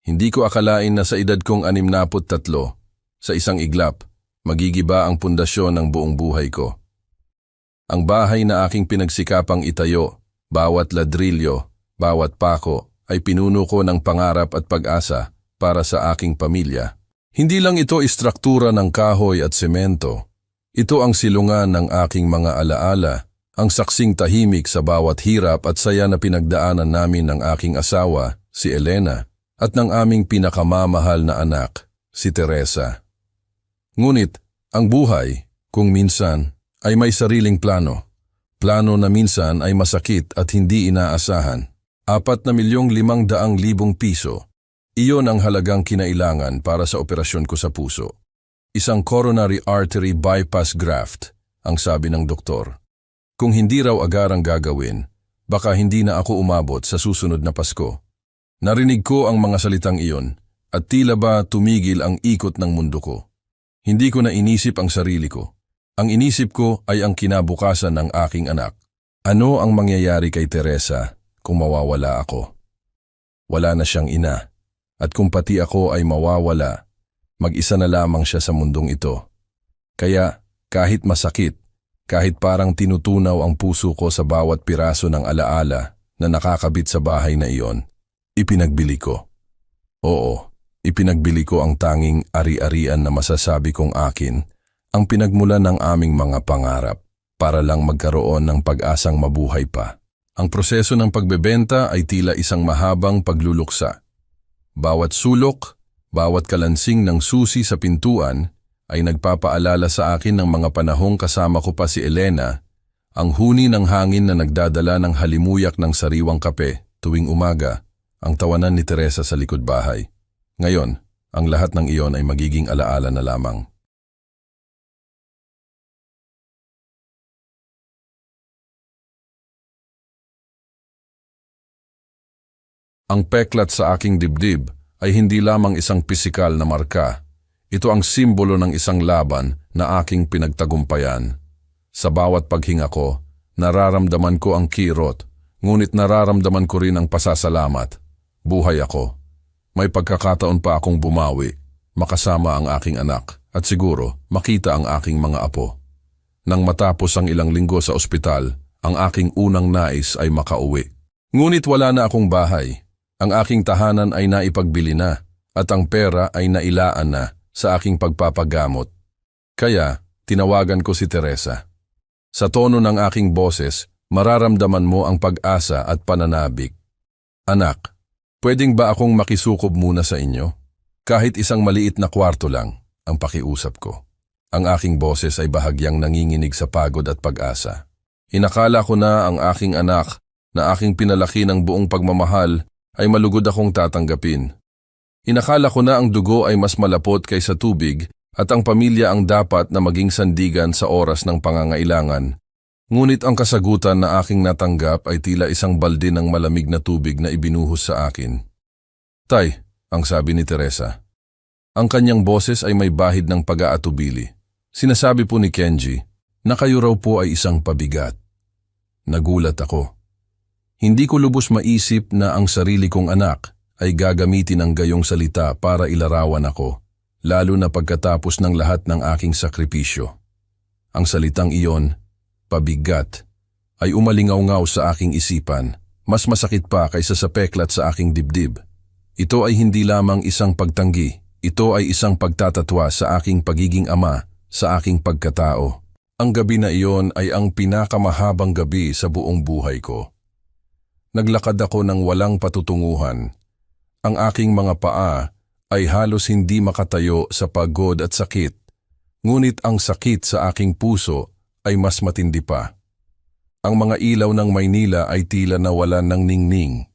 Hindi ko akalain na sa edad kong 63, sa isang iglap, magigiba ang pundasyon ng buong buhay ko. Ang bahay na aking pinagsikapang itayo, bawat ladrilyo, bawat pako, ay pinuno ko ng pangarap at pag-asa para sa aking pamilya. Hindi lang ito istruktura ng kahoy at semento. Ito ang silungan ng aking mga alaala, ang saksing tahimik sa bawat hirap at saya na pinagdaanan namin ng aking asawa, si Elena, at ng aming pinakamamahal na anak, si Teresa. Ngunit, ang buhay, kung minsan, ay may sariling plano. Plano na minsan ay masakit at hindi inaasahan. 4,500,000 piso. Iyon ang halagang kinailangan para sa operasyon ko sa puso. Isang coronary artery bypass graft, ang sabi ng doktor. Kung hindi raw agarang gagawin, baka hindi na ako umabot sa susunod na Pasko. Narinig ko ang mga salitang iyon at tila ba tumigil ang ikot ng mundo ko. Hindi ko na inisip ang sarili ko. Ang inisip ko ay ang kinabukasan ng aking anak. Ano ang mangyayari kay Teresa kung mawawala ako? Wala na siyang ina. At kung pati ako ay mawawala, mag-isa na lamang siya sa mundong ito. Kaya kahit masakit, kahit parang tinutunaw ang puso ko sa bawat piraso ng alaala na nakakabit sa bahay na iyon, ipinagbili ko. Oo, ipinagbili ko ang tanging ari-arian na masasabi kong akin, ang pinagmulan ng aming mga pangarap para lang magkaroon ng pag-asang mabuhay pa. Ang proseso ng pagbebenta ay tila isang mahabang pagluluksa. Bawat sulok, bawat kalansing ng susi sa pintuan ay nagpapaalala sa akin ng mga panahong kasama ko pa si Elena, ang huni ng hangin na nagdadala ng halimuyak ng sariwang kape tuwing umaga, ang tawanan ni Teresa sa likod bahay. Ngayon, ang lahat ng iyon ay magiging alaala na lamang. Ang peklat sa aking dibdib ay hindi lamang isang pisikal na marka. Ito ang simbolo ng isang laban na aking pinagtagumpayan. Sa bawat paghinga ko, nararamdaman ko ang kirot, ngunit nararamdaman ko rin ang pasasalamat. Buhay ako. May pagkakataon pa akong bumawi, makasama ang aking anak, at siguro makita ang aking mga apo. Nang matapos ang ilang linggo sa ospital, ang aking unang nais ay makauwi. Ngunit wala na akong bahay. Ang aking tahanan ay naipagbili na at ang pera ay nailaan na sa aking pagpapagamot. Kaya, tinawagan ko si Teresa. Sa tono ng aking boses, mararamdaman mo ang pag-asa at pananabik. Anak, pwedeng ba akong makisukob muna sa inyo? Kahit isang maliit na kwarto lang, ang pakiusap ko. Ang aking boses ay bahagyang nanginginig sa pagod at pag-asa. Inakala ko na ang aking anak na aking pinalaki ng buong pagmamahal ay malugod akong tatanggapin. Inakala ko na ang dugo ay mas malapot kaysa tubig at ang pamilya ang dapat na maging sandigan sa oras ng pangangailangan. Ngunit ang kasagutan na aking natanggap ay tila isang balde ng malamig na tubig na ibinuhos sa akin. Tay, ang sabi ni Teresa. Ang kanyang boses ay may bahid ng pag-aatubili. Sinasabi po ni Kenji na kayo raw po ay isang pabigat. Nagulat ako. Hindi ko lubos maisip na ang sarili kong anak ay gagamitin ang gayong salita para ilarawan ako, lalo na pagkatapos ng lahat ng aking sakripisyo. Ang salitang iyon, pabigat, ay umalingaw-ngaw sa aking isipan, mas masakit pa kaysa sa peklat sa aking dibdib. Ito ay hindi lamang isang pagtanggi, ito ay isang pagtatatwa sa aking pagiging ama, sa aking pagkatao. Ang gabi na iyon ay ang pinakamahabang gabi sa buong buhay ko. Naglakad ako ng walang patutunguhan. Ang aking mga paa ay halos hindi makatayo sa pagod at sakit. Ngunit ang sakit sa aking puso ay mas matindi pa. Ang mga ilaw ng Maynila ay tila nawalan ng ningning.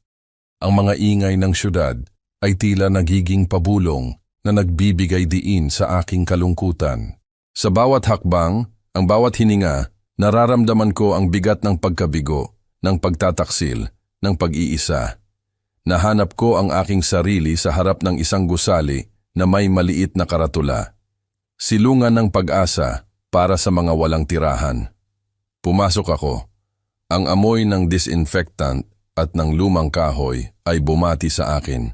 Ang mga ingay ng syudad ay tila nagiging pabulong na nagbibigay diin sa aking kalungkutan. Sa bawat hakbang, ang bawat hininga, nararamdaman ko ang bigat ng pagkabigo, ng pagtataksil, ng pag-iisa. Nahanap ko ang aking sarili sa harap ng isang gusali na may maliit na karatula. Silungan ng pag-asa para sa mga walang tirahan. Pumasok ako. Ang amoy ng disinfectant at ng lumang kahoy ay bumati sa akin.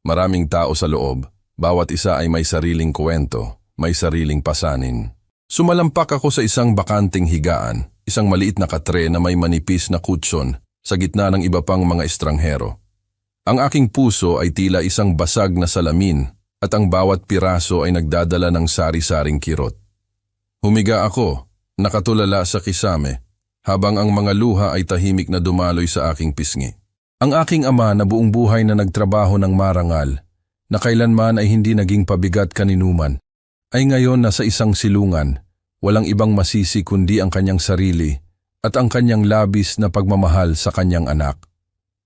Maraming tao sa loob, bawat isa ay may sariling kwento, may sariling pasanin. Sumalampak ako sa isang bakanting higaan, isang maliit na katre na may manipis na kutsyon sa gitna ng iba pang mga estranghero. Ang aking puso ay tila isang basag na salamin at ang bawat piraso ay nagdadala ng sari-saring kirot. Humiga ako, nakatulala sa kisame, habang ang mga luha ay tahimik na dumaloy sa aking pisngi. Ang aking ama na buong buhay na nagtrabaho ng marangal, na kailanman ay hindi naging pabigat kaninuman, ay ngayon nasa isang silungan, walang ibang masisi kundi ang kanyang sarili at ang kanyang labis na pagmamahal sa kanyang anak.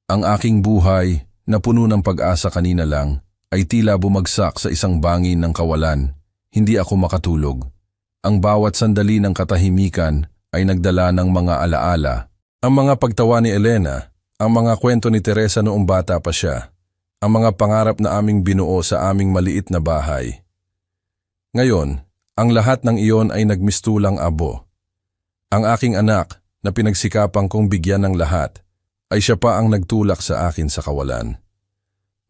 Ang aking buhay, na puno ng pag-asa kanina lang, ay tila bumagsak sa isang bangin ng kawalan. Hindi ako makatulog. Ang bawat sandali ng katahimikan ay nagdala ng mga alaala. Ang mga pagtawa ni Elena, ang mga kwento ni Teresa noong bata pa siya, ang mga pangarap na aming binuo sa aming maliit na bahay. Ngayon, ang lahat ng iyon ay nagmistulang abo. Ang aking anak, na pinagsikapang kong bigyan ng lahat, ay siya pa ang nagtulak sa akin sa kawalan.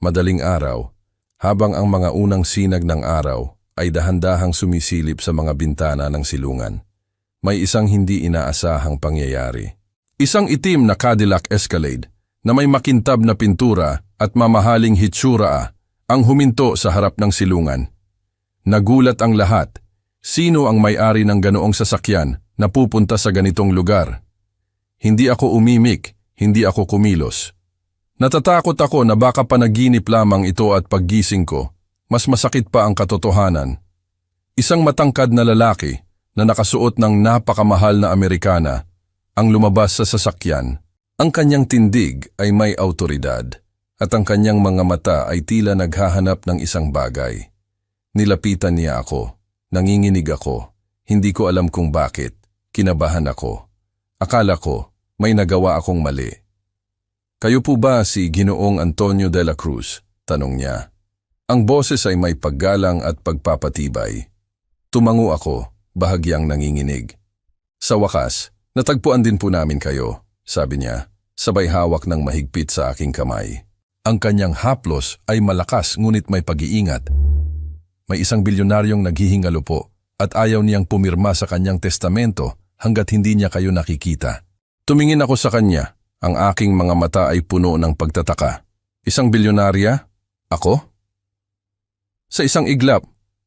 Madaling araw, habang ang mga unang sinag ng araw ay dahan-dahang sumisilip sa mga bintana ng silungan, may isang hindi inaasahang pangyayari. Isang itim na Cadillac Escalade na may makintab na pintura at mamahaling hitsura ang huminto sa harap ng silungan. Nagulat ang lahat. Sino ang may-ari ng ganoong sasakyan na pupunta sa ganitong lugar? Hindi ako umimik, hindi ako kumilos. Natatakot ako na baka panaginip lamang ito at paggising ko, mas masakit pa ang katotohanan. Isang matangkad na lalaki na nakasuot ng napakamahal na Amerikana ang lumabas sa sasakyan. Ang kanyang tindig ay may awtoridad at ang kanyang mga mata ay tila naghahanap ng isang bagay. Nilapitan niya ako, nanginginig ako, hindi ko alam kung bakit, kinabahan ako. Akala ko may nagawa akong mali. Kayo po ba si Ginoong Antonio de la Cruz? Tanong niya. Ang boses ay may paggalang at pagpapatibay. Tumango ako, bahagyang nanginginig. Sa wakas, natagpuan din po namin kayo, sabi niya, sabay hawak ng mahigpit sa aking kamay. Ang kanyang haplos ay malakas ngunit may pag-iingat. May isang bilyonaryong naghihingalo po at ayaw niyang pumirma sa kanyang testamento hanggat hindi niya kayo nakikita. Tumingin ako sa kanya, ang aking mga mata ay puno ng pagtataka. Isang bilyonarya? Ako? Sa isang iglap,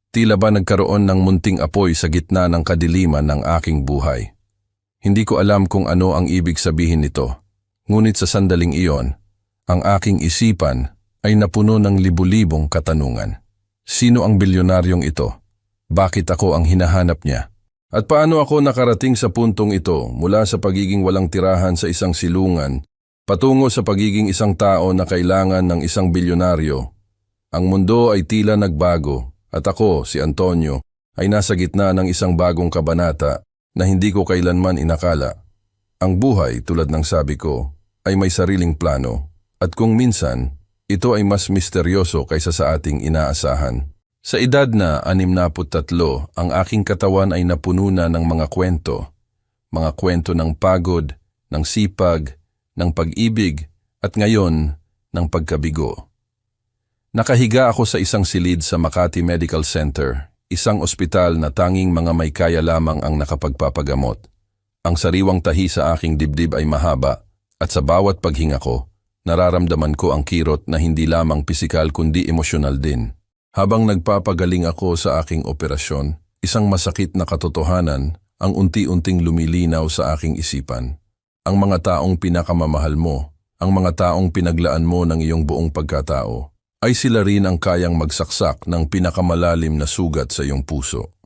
tila ba nagkaroon ng munting apoy sa gitna ng kadiliman ng aking buhay. Hindi ko alam kung ano ang ibig sabihin nito, ngunit sa sandaling iyon, ang aking isipan ay napuno ng libu-libong katanungan. Sino ang bilyonaryong ito? Bakit ako ang hinahanap niya? At paano ako nakarating sa puntong ito mula sa pagiging walang tirahan sa isang silungan patungo sa pagiging isang tao na kailangan ng isang bilyonaryo? Ang mundo ay tila nagbago at ako, si Antonio, ay nasa gitna ng isang bagong kabanata na hindi ko kailanman inakala. Ang buhay, tulad ng sabi ko, ay may sariling plano at kung minsan, ito ay mas misteryoso kaysa sa ating inaasahan. Sa edad na 63, ang aking katawan ay napuno na ng mga kwento ng pagod, ng sipag, ng pag-ibig, at ngayon, ng pagkabigo. Nakahiga ako sa isang silid sa Makati Medical Center, isang ospital na tanging mga may kaya lamang ang nakapagpapagamot. Ang sariwang tahi sa aking dibdib ay mahaba, at sa bawat paghinga ko, nararamdaman ko ang kirot na hindi lamang pisikal kundi emosyonal din. Habang nagpapagaling ako sa aking operasyon, isang masakit na katotohanan ang unti-unting lumilinaw sa aking isipan. Ang mga taong pinakamamahal mo, ang mga taong pinaglaan mo ng iyong buong pagkatao, ay sila rin ang kayang magsaksak ng pinakamalalim na sugat sa iyong puso.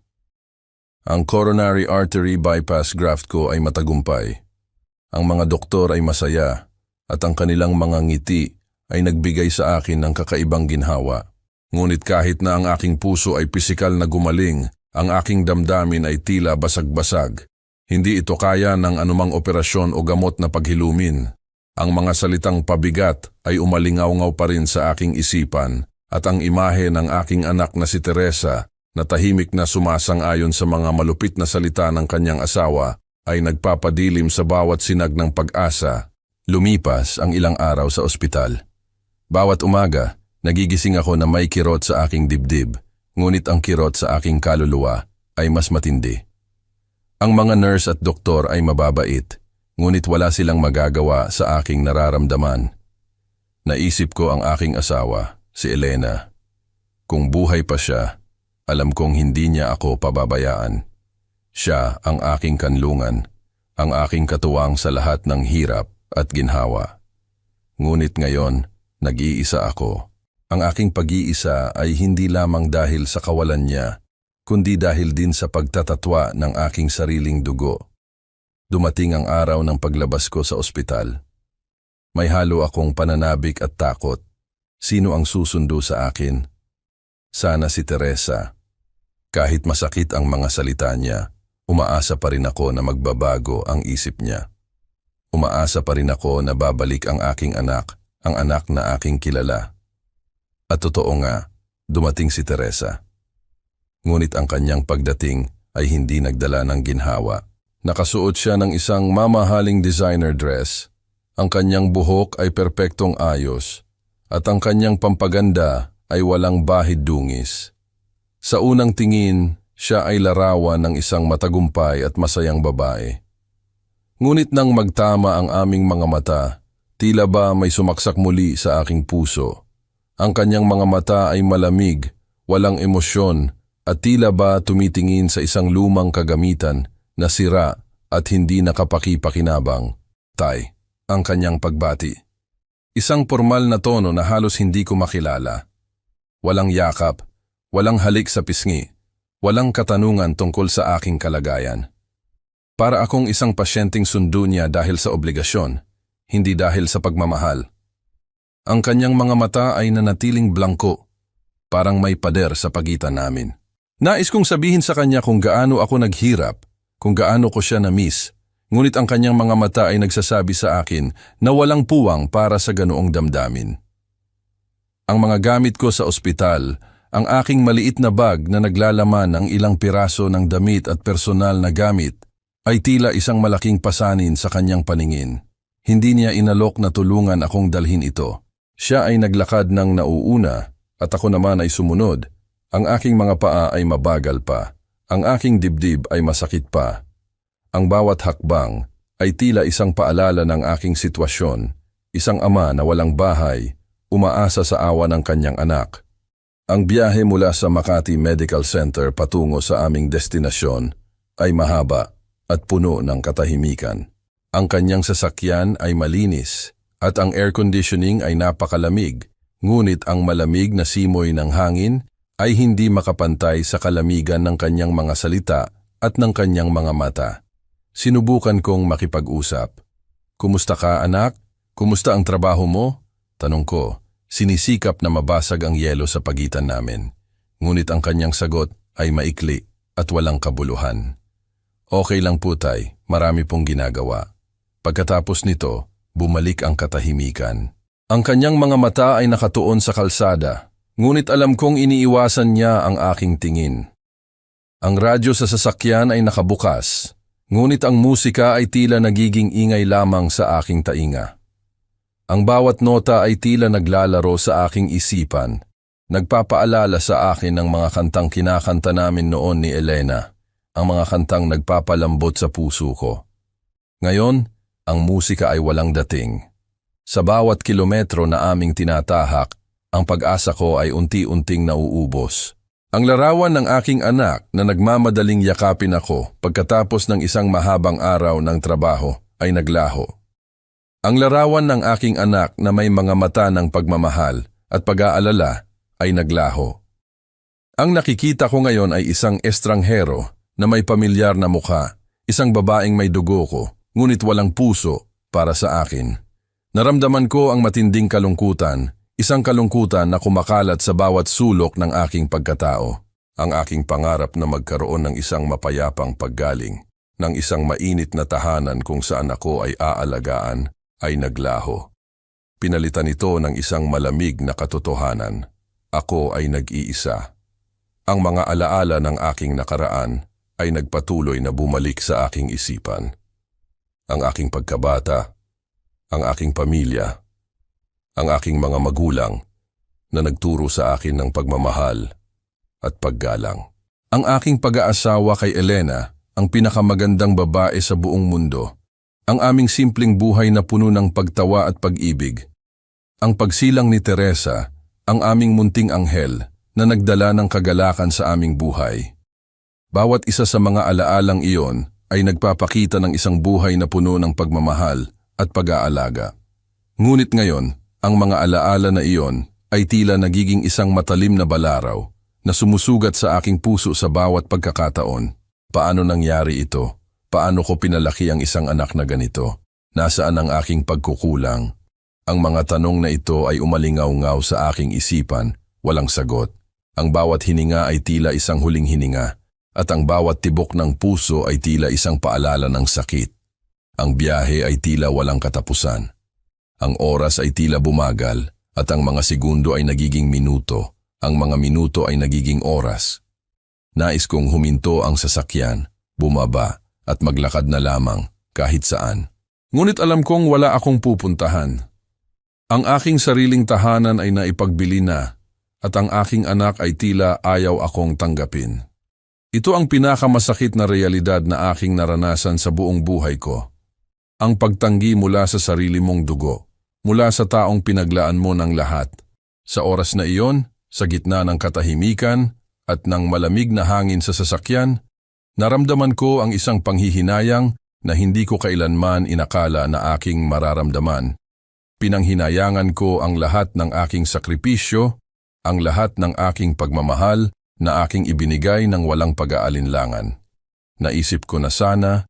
Ang coronary artery bypass graft ko ay matagumpay. Ang mga doktor ay masaya at ang kanilang mga ngiti ay nagbigay sa akin ng kakaibang ginhawa. Ngunit kahit na ang aking puso ay pisikal na gumaling, ang aking damdamin ay tila basag-basag. Hindi ito kaya ng anumang operasyon o gamot na paghilumin. Ang mga salitang pabigat ay umalingaw-ngaw pa rin sa aking isipan at ang imahe ng aking anak na si Teresa na tahimik na sumasang-ayon sa mga malupit na salita ng kanyang asawa ay nagpapadilim sa bawat sinag ng pag-asa. Lumipas ang ilang araw sa ospital. Bawat umaga, Nagigising ako na may kirot sa aking dibdib, ngunit ang kirot sa aking kaluluwa ay mas matindi. Ang mga nurse at doktor ay mababait, ngunit wala silang magagawa sa aking nararamdaman. Naisip ko ang aking asawa, si Elena. Kung buhay pa siya, alam kong hindi niya ako pababayaan. Siya ang aking kanlungan, ang aking katuwang sa lahat ng hirap at ginhawa. Ngunit ngayon, nag-iisa ako. Ang aking pag-iisa ay hindi lamang dahil sa kawalan niya, kundi dahil din sa pagtatatwa ng aking sariling dugo. Dumating ang araw ng paglabas ko sa ospital. May halo akong pananabik at takot. Sino ang susundo sa akin? Sana si Teresa. Kahit masakit ang mga salita niya, umaasa pa rin ako na magbabago ang isip niya. Umaasa pa rin ako na babalik ang aking anak, ang anak na aking kilala. At totoo nga, dumating si Teresa. Ngunit ang kanyang pagdating ay hindi nagdala ng ginhawa. Nakasuot siya ng isang mamahaling designer dress. Ang kanyang buhok ay perpektong ayos, at ang kanyang pampaganda ay walang bahid dungis. Sa unang tingin, siya ay larawan ng isang matagumpay at masayang babae. Ngunit nang magtama ang aming mga mata, tila ba may sumaksak muli sa aking puso. Ang kanyang mga mata ay malamig, walang emosyon, at tila ba tumitingin sa isang lumang kagamitan na sira at hindi nakapaki-pakinabang. Tay, ang kanyang pagbati. Isang formal na tono na halos hindi ko makilala. Walang yakap, walang halik sa pisngi, walang katanungan tungkol sa aking kalagayan. Para akong isang pasyenteng sundo niya dahil sa obligasyon, hindi dahil sa pagmamahal. Ang kanyang mga mata ay nanatiling blangko, parang may pader sa pagitan namin. Nais kong sabihin sa kanya kung gaano ako naghirap, kung gaano ko siya na-miss, ngunit ang kanyang mga mata ay nagsasabi sa akin na walang puwang para sa ganoong damdamin. Ang mga gamit ko sa ospital, ang aking maliit na bag na naglalaman ng ilang piraso ng damit at personal na gamit, ay tila isang malaking pasanin sa kanyang paningin. Hindi niya inalok na tulungan akong dalhin ito. Siya ay naglakad ng nauuna at ako naman ay sumunod. Ang aking mga paa ay mabagal pa. Ang aking dibdib ay masakit pa. Ang bawat hakbang ay tila isang paalala ng aking sitwasyon. Isang ama na walang bahay, umaasa sa awa ng kanyang anak. Ang biyahe mula sa Makati Medical Center patungo sa aming destinasyon ay mahaba at puno ng katahimikan. Ang kanyang sasakyan ay malinis at ang air conditioning ay napakalamig, ngunit ang malamig na simoy ng hangin ay hindi makapantay sa kalamigan ng kanyang mga salita at ng kanyang mga mata. Sinubukan kong makipag-usap. Kumusta ka, anak? Kumusta ang trabaho mo? Tanong ko. Sinisikap na mabasag ang yelo sa pagitan namin. Ngunit ang kanyang sagot ay maikli at walang kabuluhan. Okay lang po tay, marami pong ginagawa. Pagkatapos nito, bumalik ang katahimikan. Ang kanyang mga mata ay nakatuon sa kalsada, ngunit alam kong iniiwasan niya ang aking tingin. Ang radyo sa sasakyan ay nakabukas, ngunit ang musika ay tila nagiging ingay lamang sa aking tainga. Ang bawat nota ay tila naglalaro sa aking isipan, nagpapaalala sa akin ng mga kantang kinakanta namin noon ni Elena, ang mga kantang nagpapalambot sa puso ko. Ngayon, ang musika ay walang dating. Sa bawat kilometro na aming tinatahak, ang pag-asa ko ay unti-unting nauubos. Ang larawan ng aking anak na nagmamadaling yakapin ako pagkatapos ng isang mahabang araw ng trabaho ay naglaho. Ang larawan ng aking anak na may mga mata ng pagmamahal at pag-aalala ay naglaho. Ang nakikita ko ngayon ay isang estranghero na may pamilyar na mukha, isang babaeng may dugo ko, ngunit walang puso para sa akin. Naramdaman ko ang matinding kalungkutan, isang kalungkutan na kumakalat sa bawat sulok ng aking pagkatao. Ang aking pangarap na magkaroon ng isang mapayapang paggaling, ng isang mainit na tahanan kung saan ako ay aalagaan, ay naglaho. Pinalitan ito ng isang malamig na katotohanan. Ako ay nag-iisa. Ang mga alaala ng aking nakaraan ay nagpatuloy na bumalik sa aking isipan. Ang aking pagkabata, ang aking pamilya, ang aking mga magulang, na nagturo sa akin ng pagmamahal at paggalang. Ang aking pag-aasawa kay Elena, ang pinakamagandang babae sa buong mundo. Ang aming simpleng buhay na puno ng pagtawa at pag-ibig. Ang pagsilang ni Teresa, ang aming munting anghel na nagdala ng kagalakan sa aming buhay. Bawat isa sa mga alaalang iyon ay nagpapakita ng isang buhay na puno ng pagmamahal at pag-aalaga. Ngunit ngayon, ang mga alaala na iyon ay tila nagiging isang matalim na balaraw na sumusugat sa aking puso sa bawat pagkakataon. Paano nangyari ito? Paano ko pinalaki ang isang anak na ganito? Nasaan ang aking pagkukulang? Ang mga tanong na ito ay umalingaw-ngaw sa aking isipan, walang sagot. Ang bawat hininga ay tila isang huling hininga, at ang bawat tibok ng puso ay tila isang paalala ng sakit. Ang biyahe ay tila walang katapusan. Ang oras ay tila bumagal, at ang mga segundo ay nagiging minuto. Ang mga minuto ay nagiging oras. Nais kong huminto ang sasakyan, bumaba, at maglakad na lamang kahit saan. Ngunit alam kong wala akong pupuntahan. Ang aking sariling tahanan ay naipagbili na, at ang aking anak ay tila ayaw akong tanggapin. Ito ang pinakamasakit na realidad na aking naranasan sa buong buhay ko. Ang pagtanggi mula sa sarili mong dugo, mula sa taong pinaglaan mo ng lahat. Sa oras na iyon, sa gitna ng katahimikan at ng malamig na hangin sa sasakyan, naramdaman ko ang isang panghihinayang na hindi ko kailanman inakala na aking mararamdaman. Pinanghinayangan ko ang lahat ng aking sakripisyo, ang lahat ng aking pagmamahal na aking ibinigay ng walang pag-aalinlangan. Naisip ko na sana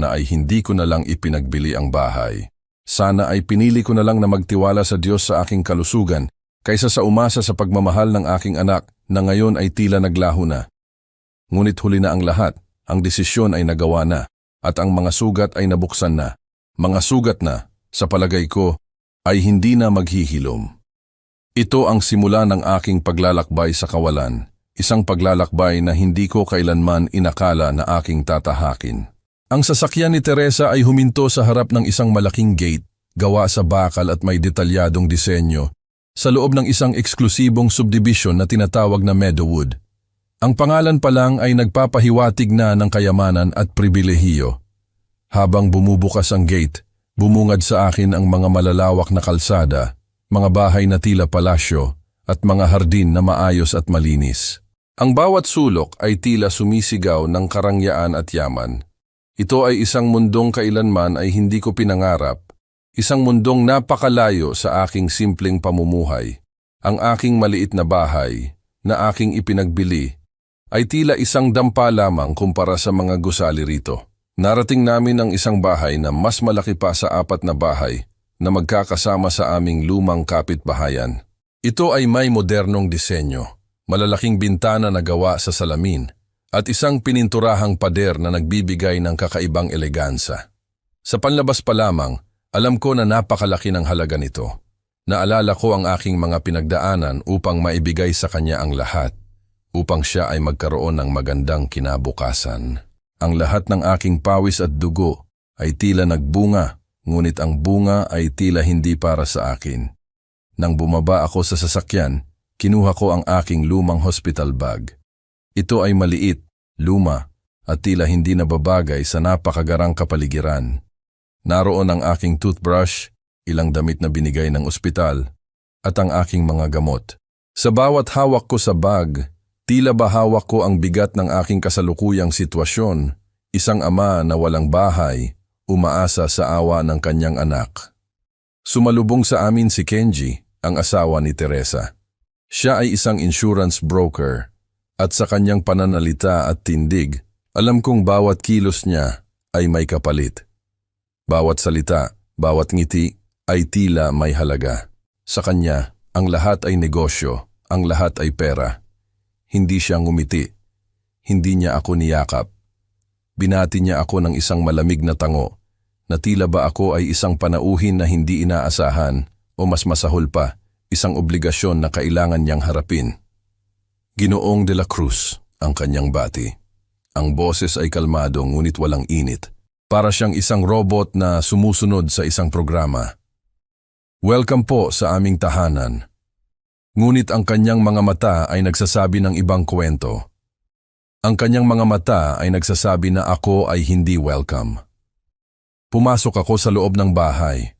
ay hindi ko na lang ipinagbili ang bahay. Sana ay pinili ko na lang na magtiwala sa Diyos sa aking kalusugan kaysa sa umasa sa pagmamahal ng aking anak na ngayon ay tila naglaho na. Ngunit huli na ang lahat, ang desisyon ay nagawa na, at ang mga sugat ay nabuksan na. Mga sugat na, sa palagay ko, ay hindi na maghihilom. Ito ang simula ng aking paglalakbay sa kawalan, isang paglalakbay na hindi ko kailanman inakala na aking tatahakin. Ang sasakyan ni Teresa ay huminto sa harap ng isang malaking gate, gawa sa bakal at may detalyadong disenyo, sa loob ng isang eksklusibong subdivision na tinatawag na Meadowood. Ang pangalan pa lang ay nagpapahiwatig na ng kayamanan at pribilehiyo. Habang bumubukas ang gate, bumungad sa akin ang mga malalawak na kalsada, mga bahay na tila palasyo, at mga hardin na maayos at malinis. Ang bawat sulok ay tila sumisigaw ng karangyaan at yaman. Ito ay isang mundong kailanman ay hindi ko pinangarap, isang mundong napakalayo sa aking simpleng pamumuhay. Ang aking maliit na bahay, na aking ipinagbili, ay tila isang dampa lamang kumpara sa mga gusali rito. Narating namin ang isang bahay na mas malaki pa sa 4 na bahay na magkakasama sa aming lumang kapitbahayan. Ito ay may modernong disenyo, malalaking bintana na gawa sa salamin, at isang pininturahang pader na nagbibigay ng kakaibang elegansa. Sa panlabas pa lamang, alam ko na napakalaki ng halaga nito. Naalala ko ang aking mga pinagdaanan upang maibigay sa kanya ang lahat, upang siya ay magkaroon ng magandang kinabukasan. Ang lahat ng aking pawis at dugo ay tila nagbunga, ngunit ang bunga ay tila hindi para sa akin. Nang bumaba ako sa sasakyan, kinuha ko ang aking lumang hospital bag. Ito ay maliit, luma, at tila hindi nababagay sa napakagarang kapaligiran. Naroon ang aking toothbrush, ilang damit na binigay ng ospital, at ang aking mga gamot. Sa bawat hawak ko sa bag, tila ba hawak ko ang bigat ng aking kasalukuyang sitwasyon, isang ama na walang bahay, umaasa sa awa ng kanyang anak. Sumalubong sa amin si Kenji, ang asawa ni Teresa. Siya ay isang insurance broker, at sa kanyang pananalita at tindig, alam kong bawat kilos niya ay may kapalit. Bawat salita, bawat ngiti ay tila may halaga. Sa kanya, ang lahat ay negosyo, ang lahat ay pera. Hindi siya ngumiti. Hindi niya ako niyakap. Binati niya ako ng isang malamig na tango, na tila ba ako ay isang panauhin na hindi inaasahan o mas masahol pa, isang obligasyon na kailangan niyang harapin. Ginoong de la Cruz ang kanyang bati. Ang boses ay kalmado ngunit walang init. Para siyang isang robot na sumusunod sa isang programa. Welcome po sa aming tahanan. Ngunit ang kanyang mga mata ay nagsasabi ng ibang kwento. Ang kanyang mga mata ay nagsasabi na ako ay hindi welcome. Pumasok ako sa loob ng bahay.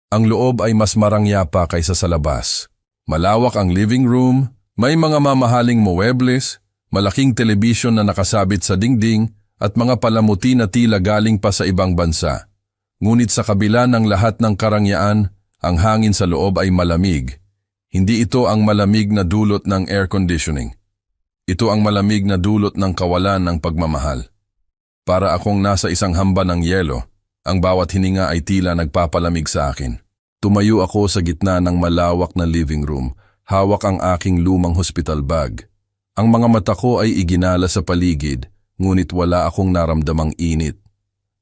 Ang loob ay mas marangya pa kaysa sa labas. Malawak ang living room, may mga mamahaling muebles, malaking telebisyon na nakasabit sa dingding at mga palamuti na tila galing pa sa ibang bansa. Ngunit sa kabila ng lahat ng karangyaan, ang hangin sa loob ay malamig. Hindi ito ang malamig na dulot ng air conditioning. Ito ang malamig na dulot ng kawalan ng pagmamahal. Para akong nasa isang hamba ng yelo, ang bawat hininga ay tila nagpapalamig sa akin. Tumayo ako sa gitna ng malawak na living room, hawak ang aking lumang hospital bag. Ang mga mata ko ay iginala sa paligid, ngunit wala akong naramdamang init.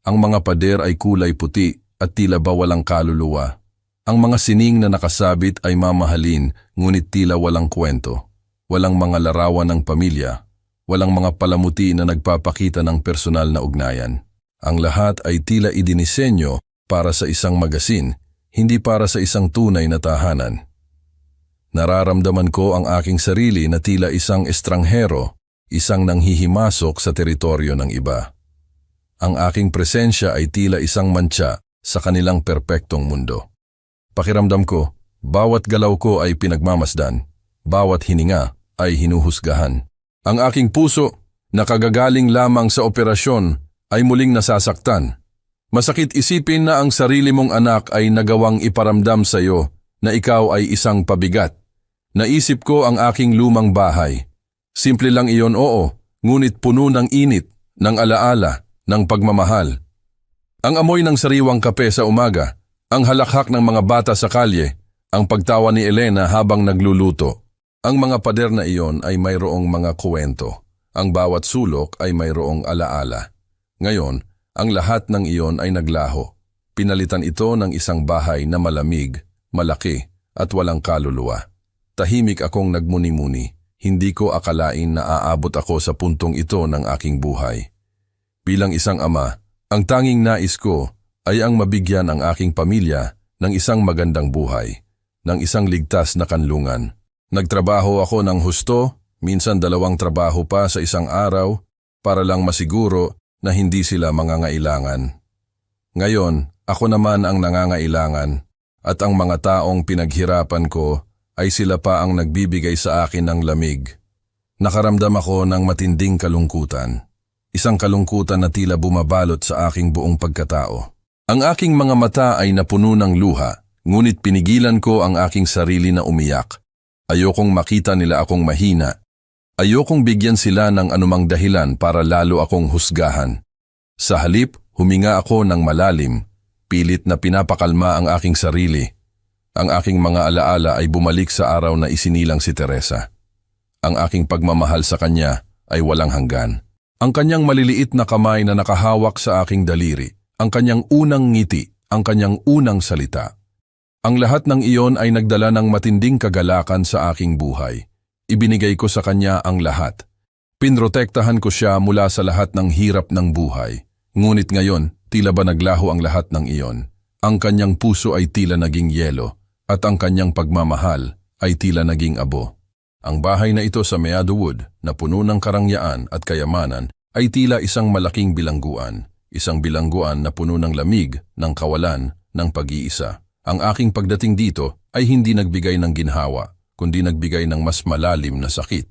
Ang mga pader ay kulay puti at tila ba walang kaluluwa. Ang mga sining na nakasabit ay mamahalin, ngunit tila walang kwento. Walang mga larawan ng pamilya, walang mga palamuti na nagpapakita ng personal na ugnayan. Ang lahat ay tila idinisenyo para sa isang magasin, hindi para sa isang tunay na tahanan. Nararamdaman ko ang aking sarili na tila isang estranghero, isang nanghihimasok sa teritoryo ng iba. Ang aking presensya ay tila isang mantsa sa kanilang perpektong mundo. Pakiramdam ko, bawat galaw ko ay pinagmamasdan, bawat hininga ay hinuhusgahan. Ang aking puso, na kagagaling lamang sa operasyon, ay muling nasasaktan. Masakit isipin na ang sarili mong anak ay nagawang iparamdam sa iyo na ikaw ay isang pabigat. Naisip ko ang aking lumang bahay. Simple lang iyon, oo, ngunit puno ng init, ng alaala, ng pagmamahal. Ang amoy ng sariwang kape sa umaga, ang halakhak ng mga bata sa kalye, ang pagtawa ni Elena habang nagluluto. Ang mga pader na iyon ay mayroong mga kuwento. Ang bawat sulok ay mayroong alaala. Ngayon, ang lahat ng iyon ay naglaho. Pinalitan ito ng isang bahay na malamig, malaki, at walang kaluluwa. Tahimik akong nagmuni-muni. Hindi ko akalain na aabot ako sa puntong ito ng aking buhay. Bilang isang ama, ang tanging nais ko ay ang mabigyan ang aking pamilya ng isang magandang buhay, ng isang ligtas na kanlungan. Nagtrabaho ako ng husto, minsan 2 trabaho pa sa isang araw, para lang masiguro na hindi sila mangangailangan. Ngayon, ako naman ang nangangailangan, at ang mga taong pinaghirapan ko ay sila pa ang nagbibigay sa akin ng lamig. Nakaramdam ako ng matinding kalungkutan. Isang kalungkutan na tila bumabalot sa aking buong pagkatao. Ang aking mga mata ay napuno ng luha, ngunit pinigilan ko ang aking sarili na umiyak. Ayokong makita nila akong mahina. Ayokong bigyan sila ng anumang dahilan para lalo akong husgahan. Sa halip, huminga ako ng malalim, pilit na pinapakalma ang aking sarili. Ang aking mga alaala ay bumalik sa araw na isinilang si Teresa. Ang aking pagmamahal sa kanya ay walang hanggan. Ang kanyang maliliit na kamay na nakahawak sa aking daliri, ang kanyang unang ngiti, ang kanyang unang salita. Ang lahat ng iyon ay nagdala ng matinding kagalakan sa aking buhay. Ibinigay ko sa kanya ang lahat. Pinrotektahan ko siya mula sa lahat ng hirap ng buhay. Ngunit ngayon, tila ba naglaho ang lahat ng iyon. Ang kanyang puso ay tila naging yelo, at ang kanyang pagmamahal ay tila naging abo. Ang bahay na ito sa Meadowood, na puno ng karangyaan at kayamanan, ay tila isang malaking bilangguan. Isang bilangguan na puno ng lamig, ng kawalan, ng pag-iisa. Ang aking pagdating dito ay hindi nagbigay ng ginhawa, kundi nagbigay ng mas malalim na sakit.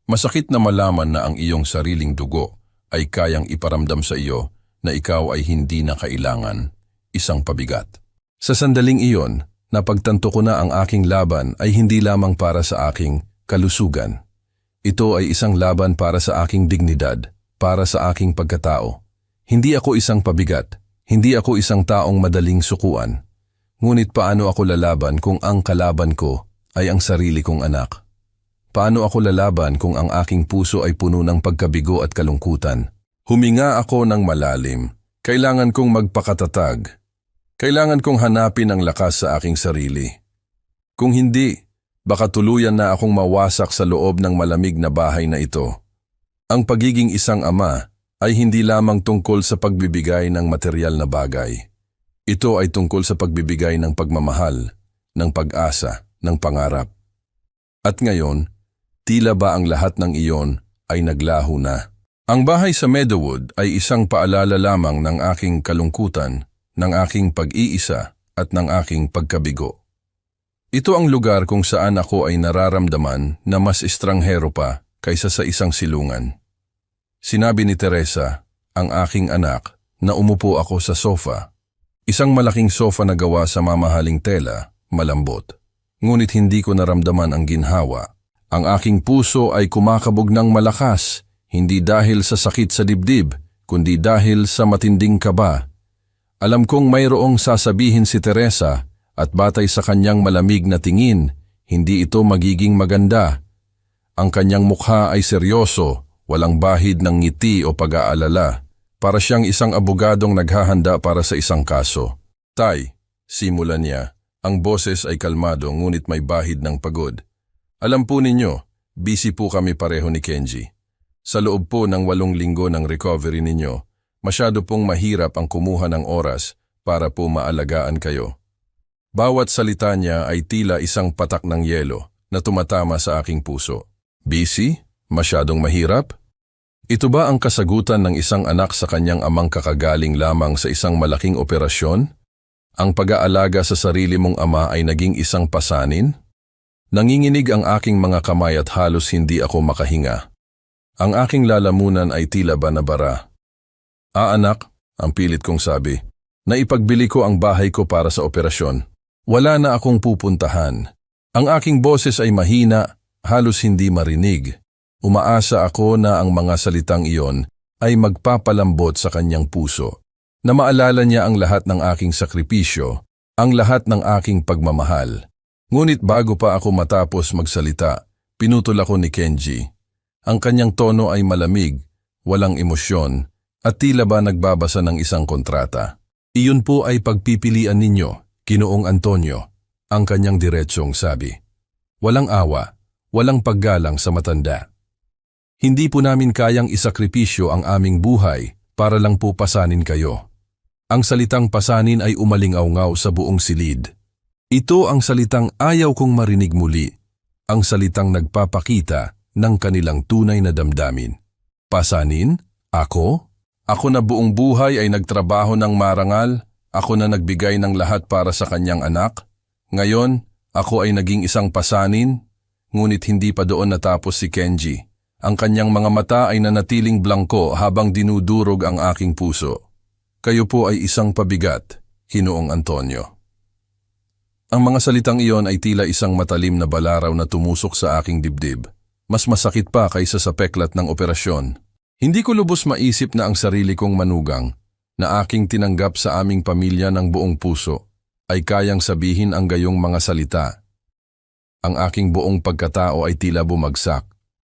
Masakit na malaman na ang iyong sariling dugo ay kayang iparamdam sa iyo na ikaw ay hindi na kailangan, isang pabigat. Sa sandaling iyon, napagtanto ko na ang aking laban ay hindi lamang para sa aking kalusugan. Ito ay isang laban para sa aking dignidad, para sa aking pagkatao. Hindi ako isang pabigat, hindi ako isang taong madaling sukuan. Ngunit paano ako lalaban kung ang kalaban ko ay ang sarili kong anak? Paano ako lalaban kung ang aking puso ay puno ng pagkabigo at kalungkutan? Huminga ako ng malalim. Kailangan kong magpakatatag. Kailangan kong hanapin ang lakas sa aking sarili. Kung hindi, baka tuluyan na akong mawasak sa loob ng malamig na bahay na ito. Ang pagiging isang ama ay hindi lamang tungkol sa pagbibigay ng material na bagay. Ito ay tungkol sa pagbibigay ng pagmamahal, ng pag-asa, ng pangarap. At ngayon, tila ba ang lahat ng iyon ay naglaho na. Ang bahay sa Meadowood ay isang paalala lamang ng aking kalungkutan, ng aking pag-iisa at ng aking pagkabigo. Ito ang lugar kung saan ako ay nararamdaman na mas estranghero pa kaysa sa isang silungan. Sinabi ni Teresa, ang aking anak, na umupo ako sa sofa. Isang malaking sofa na gawa sa mamahaling tela, malambot. Ngunit hindi ko naramdaman ang ginhawa. Ang aking puso ay kumakabog ng malakas, hindi dahil sa sakit sa dibdib, kundi dahil sa matinding kaba. Alam kong mayroong sasabihin si Teresa at batay sa kanyang malamig na tingin, hindi ito magiging maganda. Ang kanyang mukha ay seryoso, walang bahid ng ngiti o pag-aalala. Para siyang isang abogadong naghahanda para sa isang kaso. Tay, simulan niya, ang boses ay kalmado ngunit may bahid ng pagod. Alam po ninyo, busy po kami pareho ni Kenji. Sa loob po ng 8 linggo ng recovery ninyo, masyado pong mahirap ang kumuha ng oras para po maalagaan kayo. Bawat salita niya ay tila isang patak ng yelo na tumatama sa aking puso. Busy? Masyadong mahirap? Ito ba ang kasagutan ng isang anak sa kanyang amang kakagaling lamang sa isang malaking operasyon? Ang pag-aalaga sa sarili mong ama ay naging isang pasanin? Nanginginig ang aking mga kamay at halos hindi ako makahinga. Ang aking lalamunan ay tila ba nabara. Anak, ang pilit kong sabi, naipagbili ko ang bahay ko para sa operasyon. Wala na akong pupuntahan. Ang aking boses ay mahina, halos hindi marinig. Umaasa ako na ang mga salitang iyon ay magpapalambot sa kanyang puso, na maalala niya ang lahat ng aking sakripisyo, ang lahat ng aking pagmamahal. Ngunit bago pa ako matapos magsalita, pinutol ako ni Kenji. Ang kanyang tono ay malamig, walang emosyon, at tila ba nagbabasa ng isang kontrata. Iyon po ay pagpipilian ninyo, Ginoong Antonio, ang kanyang diretsong sabi. Walang awa, walang paggalang sa matanda. Hindi po namin kayang isakripisyo ang aming buhay para lang po pasanin kayo. Ang salitang pasanin ay umalingaw-ngaw sa buong silid. Ito ang salitang ayaw kong marinig muli, ang salitang nagpapakita ng kanilang tunay na damdamin. Pasanin? Ako? Ako na buong buhay ay nagtrabaho ng marangal, ako na nagbigay ng lahat para sa kanyang anak. Ngayon, ako ay naging isang pasanin, ngunit hindi pa doon natapos si Kenji. Ang kanyang mga mata ay nanatiling blangko habang dinudurog ang aking puso. Kayo po ay isang pabigat, Ginoong Antonio. Ang mga salitang iyon ay tila isang matalim na balaraw na tumusok sa aking dibdib. Mas masakit pa kaysa sa peklat ng operasyon. Hindi ko lubos maisip na ang sarili kong manugang, na aking tinanggap sa aming pamilya ng buong puso, ay kayang sabihin ang gayong mga salita. Ang aking buong pagkatao ay tila bumagsak.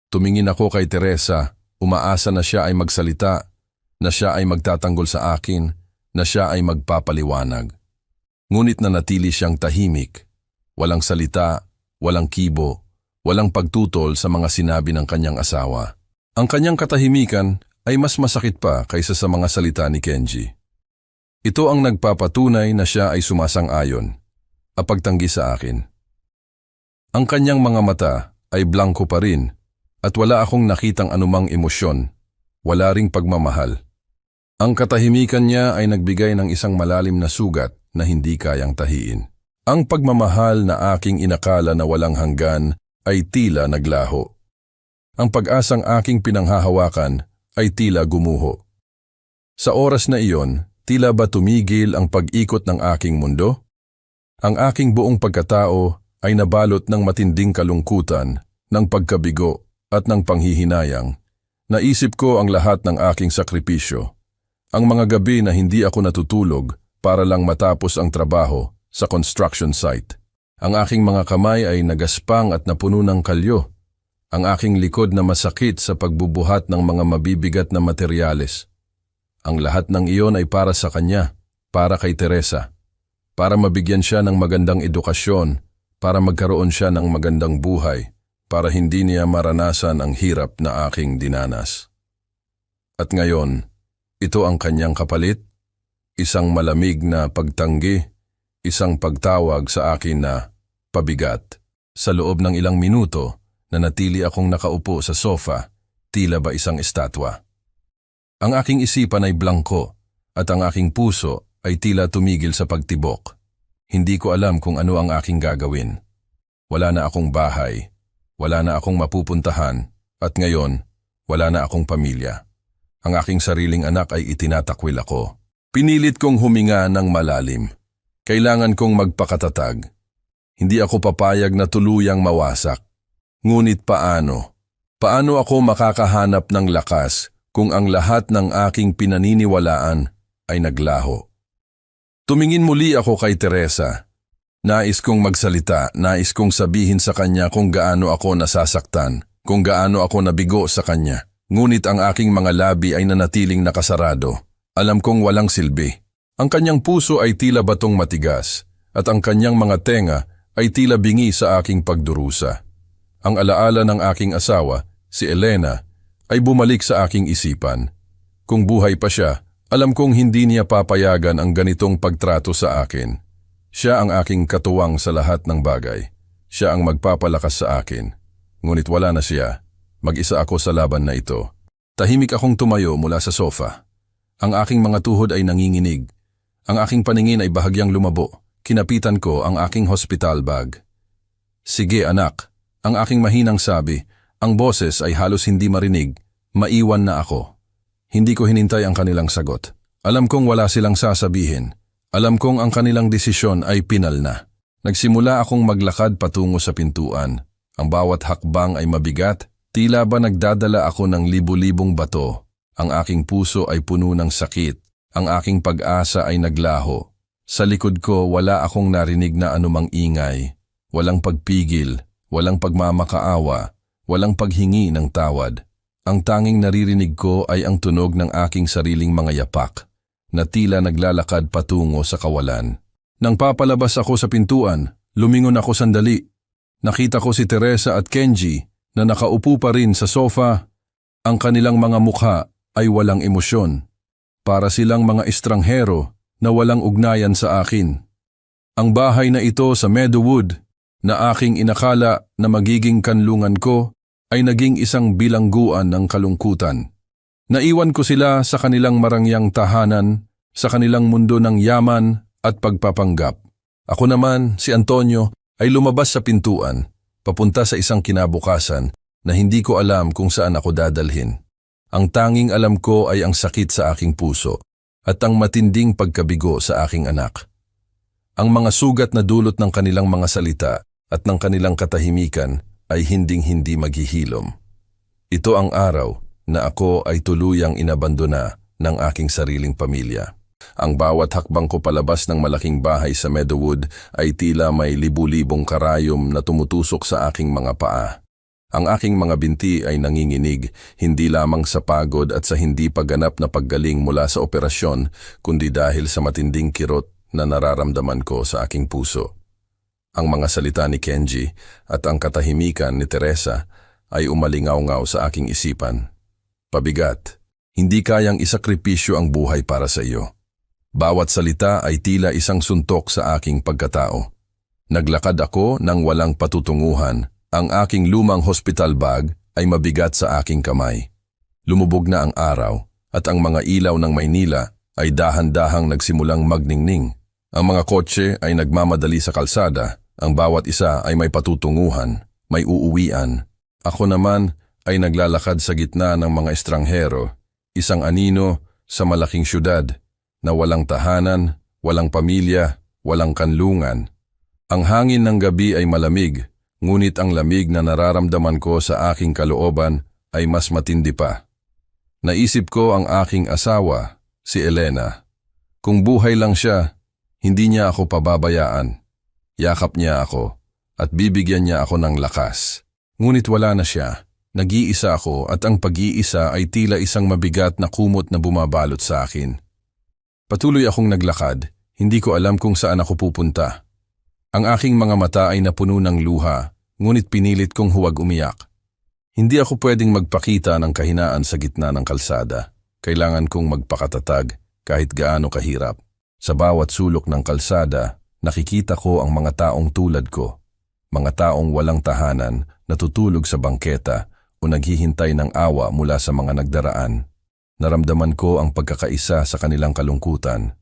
Tumingin ako kay Teresa, umaasa na siya ay magsalita, na siya ay magtatanggol sa akin, na siya ay magpapaliwanag. Ngunit nanatili siyang tahimik, walang salita, walang kibo, walang pagtutol sa mga sinabi ng kanyang asawa. Ang kanyang katahimikan ay mas masakit pa kaysa sa mga salita ni Kenji. Ito ang nagpapatunay na siya ay sumasang-ayon, apagtanggi sa akin. Ang kanyang mga mata ay blangko pa rin at wala akong nakitang anumang emosyon, wala ring pagmamahal. Ang katahimikan niya ay nagbigay ng isang malalim na sugat na hindi kayang tahiin. Ang pagmamahal na aking inakala na walang hanggan ay tila naglaho. Ang pag-asang aking pinanghahawakan ay tila gumuho. Sa oras na iyon, tila ba tumigil ang pag-ikot ng aking mundo? Ang aking buong pagkatao ay nabalot ng matinding kalungkutan, ng pagkabigo at ng panghihinayang. Naisip ko ang lahat ng aking sakripisyo. Ang mga gabi na hindi ako natutulog para lang matapos ang trabaho sa construction site. Ang aking mga kamay ay nagaspang at napuno ng kalyo. Ang aking likod na masakit sa pagbubuhat ng mga mabibigat na materyales. Ang lahat ng iyon ay para sa kanya, para kay Teresa. Para mabigyan siya ng magandang edukasyon, para magkaroon siya ng magandang buhay, para hindi niya maranasan ang hirap na aking dinanas. At ngayon, ito ang kanyang kapalit, isang malamig na pagtanggi, isang pagtawag sa akin na pabigat. Sa loob ng ilang minuto, nanatili akong nakaupo sa sofa, tila ba isang estatwa. Ang aking isipan ay blangko at ang aking puso ay tila tumigil sa pagtibok. Hindi ko alam kung ano ang aking gagawin. Wala na akong bahay, wala na akong mapupuntahan, at ngayon, wala na akong pamilya. Ang aking sariling anak ay itinatakwil ako. Pinilit kong huminga ng malalim. Kailangan kong magpakatatag. Hindi ako papayag na tuluyang mawasak. Ngunit paano? Paano ako makakahanap ng lakas kung ang lahat ng aking pinaniniwalaan ay naglaho? Tumingin muli ako kay Teresa. Nais kong magsalita, nais kong sabihin sa kanya kung gaano ako nasasaktan, kung gaano ako nabigo sa kanya. Ngunit ang aking mga labi ay nanatiling nakasarado. Alam kong walang silbi. Ang kanyang puso ay tila batong matigas, at ang kanyang mga tenga ay tila bingi sa aking pagdurusa. Ang alaala ng aking asawa, si Elena, ay bumalik sa aking isipan. Kung buhay pa siya, alam kong hindi niya papayagan ang ganitong pagtrato sa akin. Siya ang aking katuwang sa lahat ng bagay. Siya ang magpapalakas sa akin. Ngunit wala na siya. Mag-isa ako sa laban na ito. Tahimik akong tumayo mula sa sofa. Ang aking mga tuhod ay nanginginig. Ang aking paningin ay bahagyang lumabo. Kinapitan ko ang aking hospital bag. Sige anak, ang aking mahinang sabi, ang boses ay halos hindi marinig, maiwan na ako. Hindi ko hinintay ang kanilang sagot. Alam kong wala silang sasabihin. Alam kong ang kanilang desisyon ay pinal na. Nagsimula akong maglakad patungo sa pintuan. Ang bawat hakbang ay mabigat, tila ba nagdadala ako ng libu-libong bato. Ang aking puso ay puno ng sakit. Ang aking pag-asa ay naglaho. Sa likod ko wala akong narinig na anumang ingay, walang pagpigil, walang pagmamakaawa, walang paghingi ng tawad. Ang tanging naririnig ko ay ang tunog ng aking sariling mga yapak, na tila naglalakad patungo sa kawalan. Nang papalabas ako sa pintuan, lumingon ako sandali. Nakita ko si Teresa at Kenji na nakaupo pa rin sa sofa. Ang kanilang mga mukha ay walang emosyon. Para silang mga estranghero na walang ugnayan sa akin. Ang bahay na ito sa Meadowood na aking inakala na magiging kanlungan ko ay naging isang bilangguan ng kalungkutan. Naiwan ko sila sa kanilang marangyang tahanan, sa kanilang mundo ng yaman at pagpapanggap. Ako naman, si Antonio, ay lumabas sa pintuan, papunta sa isang kinabukasan na hindi ko alam kung saan ako dadalhin. Ang tanging alam ko ay ang sakit sa aking puso at ang matinding pagkabigo sa aking anak. Ang mga sugat na dulot ng kanilang mga salita at ng kanilang katahimikan ay hinding-hindi maghihilom. Ito ang araw na ako ay tuluyang inabandona ng aking sariling pamilya. Ang bawat hakbang ko palabas ng malaking bahay sa Meadowood ay tila may libu-libong karayom na tumutusok sa aking mga paa. Ang aking mga binti ay nanginginig, hindi lamang sa pagod at sa hindi pagganap na paggaling mula sa operasyon, kundi dahil sa matinding kirot na nararamdaman ko sa aking puso. Ang mga salita ni Kenji at ang katahimikan ni Teresa ay umalingaw-ngaw sa aking isipan. Pabigat, hindi kayang isakripisyo ang buhay para sa iyo. Bawat salita ay tila isang suntok sa aking pagkatao. Naglakad ako nang walang patutunguhan. Ang aking lumang hospital bag ay mabigat sa aking kamay. Lumubog na ang araw at ang mga ilaw ng Maynila ay dahan-dahang nagsimulang magningning. Ang mga kotse ay nagmamadali sa kalsada, ang bawat isa ay may patutunguhan, may uuwian. Ako naman ay naglalakad sa gitna ng mga estranghero, isang anino sa malaking syudad na walang tahanan, walang pamilya, walang kanlungan. Ang hangin ng gabi ay malamig, ngunit ang lamig na nararamdaman ko sa aking kalooban ay mas matindi pa. Naisip ko ang aking asawa, si Elena. Kung buhay lang siya, hindi niya ako pababayaan. Yakap niya ako at bibigyan niya ako ng lakas. Ngunit wala na siya. Nag-iisa ako at ang pag-iisa ay tila isang mabigat na kumot na bumabalot sa akin. Patuloy akong naglakad, hindi ko alam kung saan ako pupunta. Ang aking mga mata ay napuno ng luha, ngunit pinilit kong huwag umiyak. Hindi ako pwedeng magpakita ng kahinaan sa gitna ng kalsada. Kailangan kong magpakatatag kahit gaano kahirap. Sa bawat sulok ng kalsada, nakikita ko ang mga taong tulad ko. Mga taong walang tahanan, natutulog sa bangketa o naghihintay ng awa mula sa mga nagdaraan. Naramdaman ko ang pagkakaisa sa kanilang kalungkutan.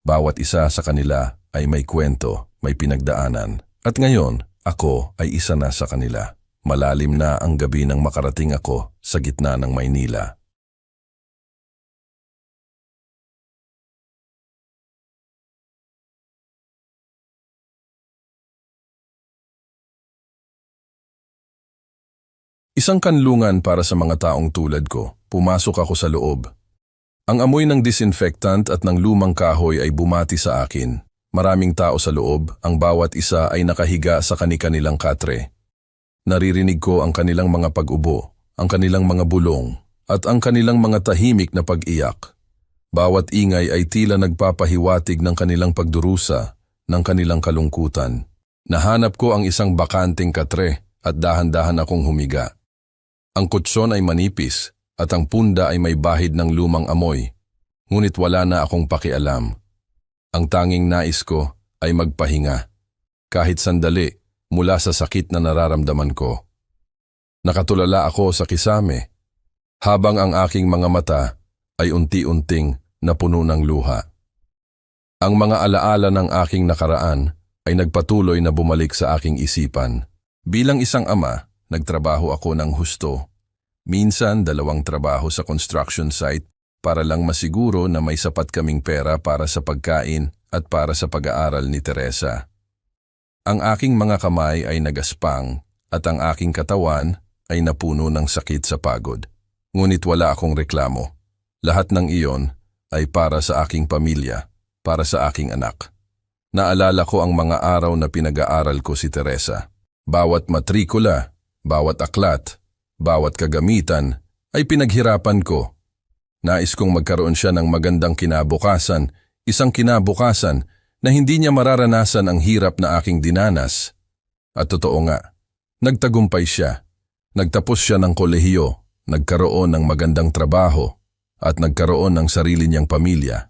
Bawat isa sa kanila ay may kwento, may pinagdaanan. At ngayon, ako ay isa na sa kanila. Malalim na ang gabi nang makarating ako sa gitna ng Maynila. Isang kanlungan para sa mga taong tulad ko. Pumasok ako sa loob. Ang amoy ng disinfectant at ng lumang kahoy ay bumati sa akin. Maraming tao sa loob, ang bawat isa ay nakahiga sa kani-kanilang katre. Naririnig ko ang kanilang mga pag-ubo, ang kanilang mga bulong, at ang kanilang mga tahimik na pag-iyak. Bawat ingay ay tila nagpapahiwatig ng kanilang pagdurusa, ng kanilang kalungkutan. Nahanap ko ang isang bakanting katre at dahan-dahan akong humiga. Ang kutsyon ay manipis at ang punda ay may bahid ng lumang amoy, ngunit wala na akong pakialam. Ang tanging nais ko ay magpahinga, kahit sandali mula sa sakit na nararamdaman ko. Nakatulala ako sa kisame, habang ang aking mga mata ay unti-unting napuno ng luha. Ang mga alaala ng aking nakaraan ay nagpatuloy na bumalik sa aking isipan. Bilang isang ama, nagtrabaho ako ng husto. Minsan 2 trabaho sa construction site para lang masiguro na may sapat kaming pera para sa pagkain at para sa pag-aaral ni Teresa. Ang aking mga kamay ay nagaspang at ang aking katawan ay napuno ng sakit sa pagod. Ngunit wala akong reklamo. Lahat ng iyon ay para sa aking pamilya, para sa aking anak. Naalala ko ang mga araw na pinag-aaral ko si Teresa. Bawat matrikula, bawat aklat, bawat kagamitan ay pinaghirapan ko. Nais kong magkaroon siya ng magandang kinabukasan, isang kinabukasan na hindi niya mararanasan ang hirap na aking dinanas. At totoo nga, nagtagumpay siya. Nagtapos siya ng kolehiyo, nagkaroon ng magandang trabaho, at nagkaroon ng sarili niyang pamilya.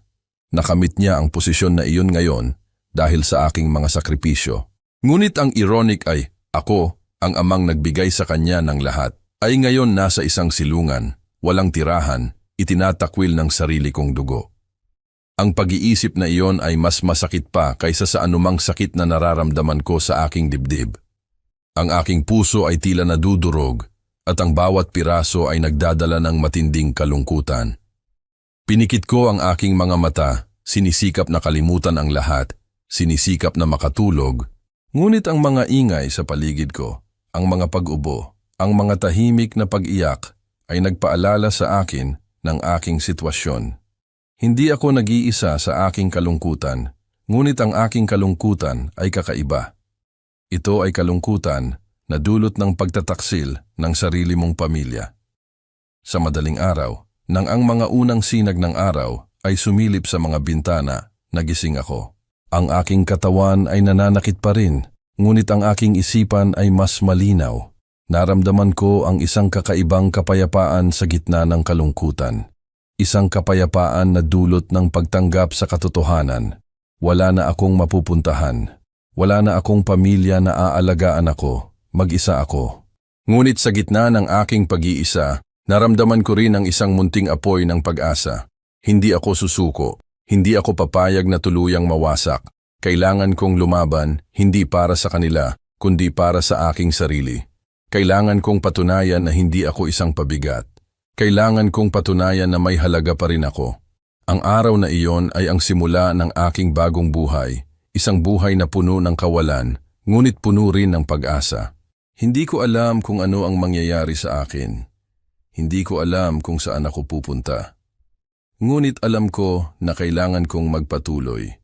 Nakamit niya ang posisyon na iyon ngayon dahil sa aking mga sakripisyo. Ngunit ang ironic ay, ako, ang amang nagbigay sa kanya ng lahat, ay ngayon nasa isang silungan, walang tirahan, itinatakwil ng sarili kong dugo. Ang pag-iisip na iyon ay mas masakit pa kaysa sa anumang sakit na nararamdaman ko sa aking dibdib. Ang aking puso ay tila nadudurog at ang bawat piraso ay nagdadala ng matinding kalungkutan. Pinikit ko ang aking mga mata, sinisikap na kalimutan ang lahat, sinisikap na makatulog. Ngunit ang mga ingay sa paligid ko, ang mga pag-ubo, ang mga tahimik na pag-iyak ay nagpaalala sa akin ng aking sitwasyon. Hindi ako nag-iisa sa aking kalungkutan, ngunit ang aking kalungkutan ay kakaiba. Ito ay kalungkutan na dulot ng pagtataksil ng sarili mong pamilya. Sa madaling araw, nang ang mga unang sinag ng araw ay sumilip sa mga bintana, nagising ako. Ang aking katawan ay nananakit pa rin, ngunit ang aking isipan ay mas malinaw. Naramdaman ko ang isang kakaibang kapayapaan sa gitna ng kalungkutan. Isang kapayapaan na dulot ng pagtanggap sa katotohanan. Wala na akong mapupuntahan. Wala na akong pamilya na aalagaan ako. Mag-isa ako. Ngunit sa gitna ng aking pag-iisa, naramdaman ko rin ang isang munting apoy ng pag-asa. Hindi ako susuko. Hindi ako papayag na tuluyang mawasak. Kailangan kong lumaban, hindi para sa kanila, kundi para sa aking sarili. Kailangan kong patunayan na hindi ako isang pabigat. Kailangan kong patunayan na may halaga pa rin ako. Ang araw na iyon ay ang simula ng aking bagong buhay. Isang buhay na puno ng kawalan, ngunit puno rin ng pag-asa. Hindi ko alam kung ano ang mangyayari sa akin. Hindi ko alam kung saan ako pupunta. Ngunit alam ko na kailangan kong magpatuloy.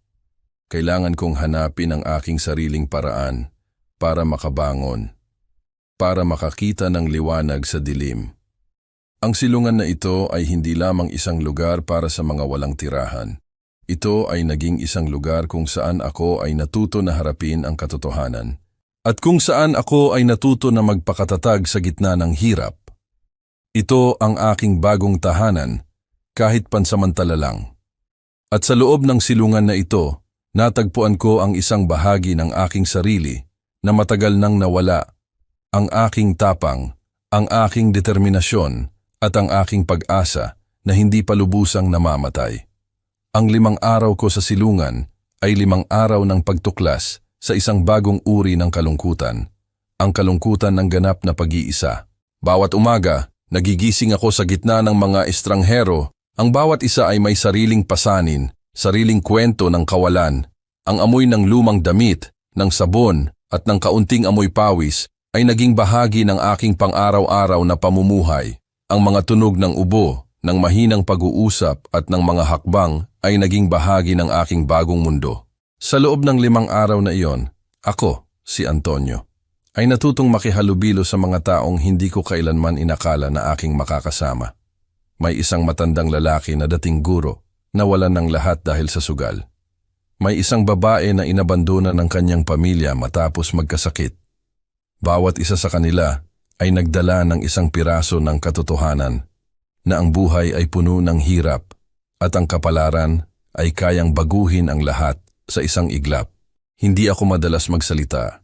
Kailangan kong hanapin ang aking sariling paraan para makabangon, para makakita ng liwanag sa dilim. Ang silungan na ito ay hindi lamang isang lugar para sa mga walang tirahan. Ito ay naging isang lugar kung saan ako ay natuto na harapin ang katotohanan. At kung saan ako ay natuto na magpakatatag sa gitna ng hirap. Ito ang aking bagong tahanan, kahit pansamantala lang. At sa loob ng silungan na ito, natagpuan ko ang isang bahagi ng aking sarili na matagal nang nawala. Ang aking tapang, ang aking determinasyon, at ang aking pag-asa na hindi pa lubusang namamatay. Ang 5 araw ko sa silungan ay 5 araw ng pagtuklas sa isang bagong uri ng kalungkutan. Ang kalungkutan ng ganap na pag-iisa. Bawat umaga, nagigising ako sa gitna ng mga estranghero. Ang bawat isa ay may sariling pasanin, sariling kwento ng kawalan. Ang amoy ng lumang damit, ng sabon, at ng kaunting amoy pawis ay naging bahagi ng aking pang-araw-araw na pamumuhay. Ang mga tunog ng ubo, ng mahinang pag-uusap at ng mga hakbang ay naging bahagi ng aking bagong mundo. Sa loob ng 5 araw na iyon, ako, si Antonio, ay natutong makihalubilo sa mga taong hindi ko kailanman inakala na aking makakasama. May isang matandang lalaki na dating guro, nawalan ng lahat dahil sa sugal. May isang babae na inabandona ng kanyang pamilya matapos magkasakit. Bawat isa sa kanila ay nagdala ng isang piraso ng katotohanan na ang buhay ay puno ng hirap at ang kapalaran ay kayang baguhin ang lahat sa isang iglap. Hindi ako madalas magsalita.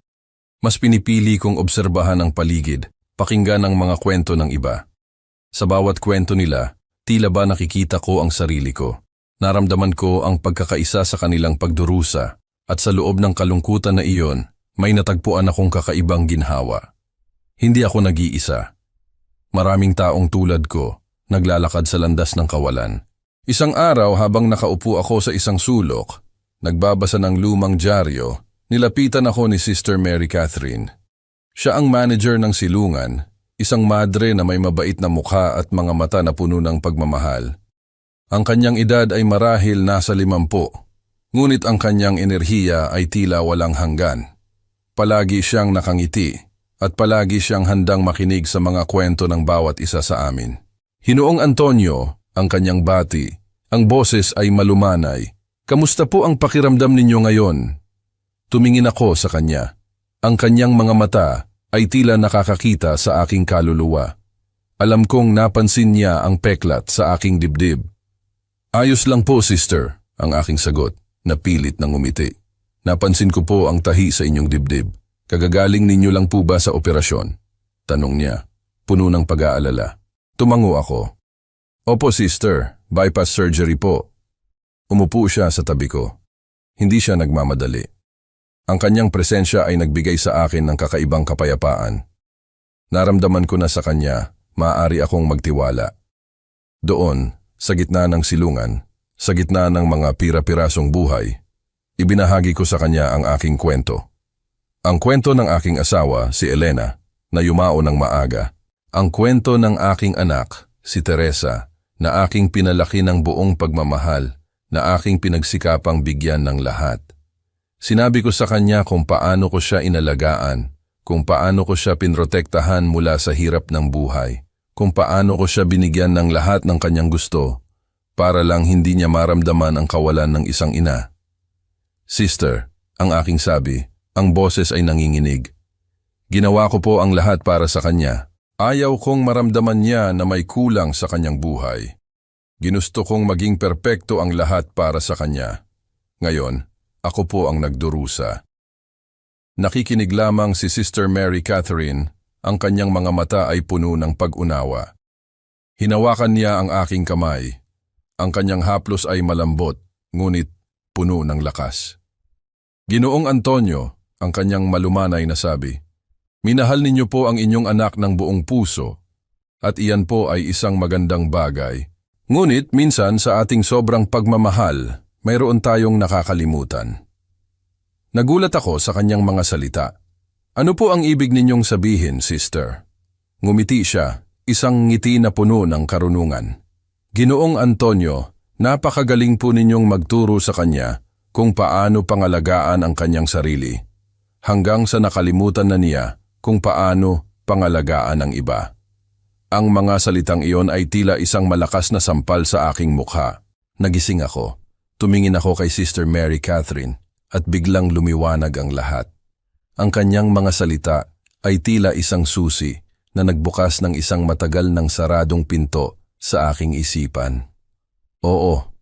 Mas pinipili kong obserbahan ang paligid, pakinggan ang mga kwento ng iba. Sa bawat kwento nila, tila ba nakikita ko ang sarili ko. Naramdaman ko ang pagkakaisa sa kanilang pagdurusa at sa loob ng kalungkutan na iyon, may natagpuan akong kakaibang ginhawa. Hindi ako nag-iisa. Maraming taong tulad ko, naglalakad sa landas ng kawalan. Isang araw habang nakaupo ako sa isang sulok, nagbabasa ng lumang dyaryo, nilapitan ako ni Sister Mary Catherine. Siya ang manager ng silungan, isang madre na may mabait na mukha at mga mata na puno ng pagmamahal. Ang kanyang edad ay marahil nasa 50, ngunit ang kanyang enerhiya ay tila walang hanggan. Palagi siyang nakangiti at palagi siyang handang makinig sa mga kwento ng bawat isa sa amin. Hinoong Antonio, ang kanyang bati, ang boses ay malumanay. Kamusta po ang pakiramdam ninyo ngayon? Tumingin ako sa kanya. Ang kanyang mga mata ay tila nakakakita sa aking kaluluwa. Alam kong napansin niya ang peklat sa aking dibdib. Ayos lang po, sister, ang aking sagot, na pilit ng umiti. Napansin ko po ang tahi sa inyong dibdib. Kagagaling ninyo lang po ba sa operasyon? Tanong niya, puno ng pag-aalala. Tumango ako. Opo, sister, bypass surgery po. Umupo siya sa tabi ko. Hindi siya nagmamadali. Ang kanyang presensya ay nagbigay sa akin ng kakaibang kapayapaan. Naramdaman ko na sa kanya, maaari akong magtiwala. Doon, sa gitna ng silungan, sa gitna ng mga pira-pirasong buhay, ibinahagi ko sa kanya ang aking kwento. Ang kwento ng aking asawa, si Elena, na yumao ng maaga. Ang kwento ng aking anak, si Teresa, na aking pinalaki ng buong pagmamahal, na aking pinagsikapang bigyan ng lahat. Sinabi ko sa kanya kung paano ko siya inalagaan, kung paano ko siya pinrotektahan mula sa hirap ng buhay, kung paano ko siya binigyan ng lahat ng kanyang gusto, para lang hindi niya maramdaman ang kawalan ng isang ina. Sister, ang aking sabi, ang boses ay nanginginig. Ginawa ko po ang lahat para sa kanya. Ayaw kong maramdaman niya na may kulang sa kanyang buhay. Ginusto kong maging perpekto ang lahat para sa kanya. Ngayon, ako po ang nagdurusa. Nakikinig lamang si Sister Mary Catherine, ang kanyang mga mata ay puno ng pag-unawa. Hinawakan niya ang aking kamay. Ang kanyang haplos ay malambot, ngunit puno ng lakas. Ginoong Antonio, ang kanyang malumanay na sabi, minahal ninyo po ang inyong anak ng buong puso, at iyan po ay isang magandang bagay. Ngunit minsan sa ating sobrang pagmamahal, mayroon tayong nakakalimutan. Nagulat ako sa kanyang mga salita. Ano po ang ibig ninyong sabihin, sister? Ngumiti siya, isang ngiti na puno ng karunungan. Ginoong Antonio, napakagaling po ninyong magturo sa kanya kung paano pangalagaan ang kanyang sarili, hanggang sa nakalimutan na niya kung paano pangalagaan ang iba. Ang mga salitang iyon ay tila isang malakas na sampal sa aking mukha. Nagising ako. Tumingin ako kay Sister Mary Catherine at biglang lumiwanag ang lahat. Ang kanyang mga salita ay tila isang susi na nagbukas ng isang matagal ng saradong pinto sa aking isipan. Oo,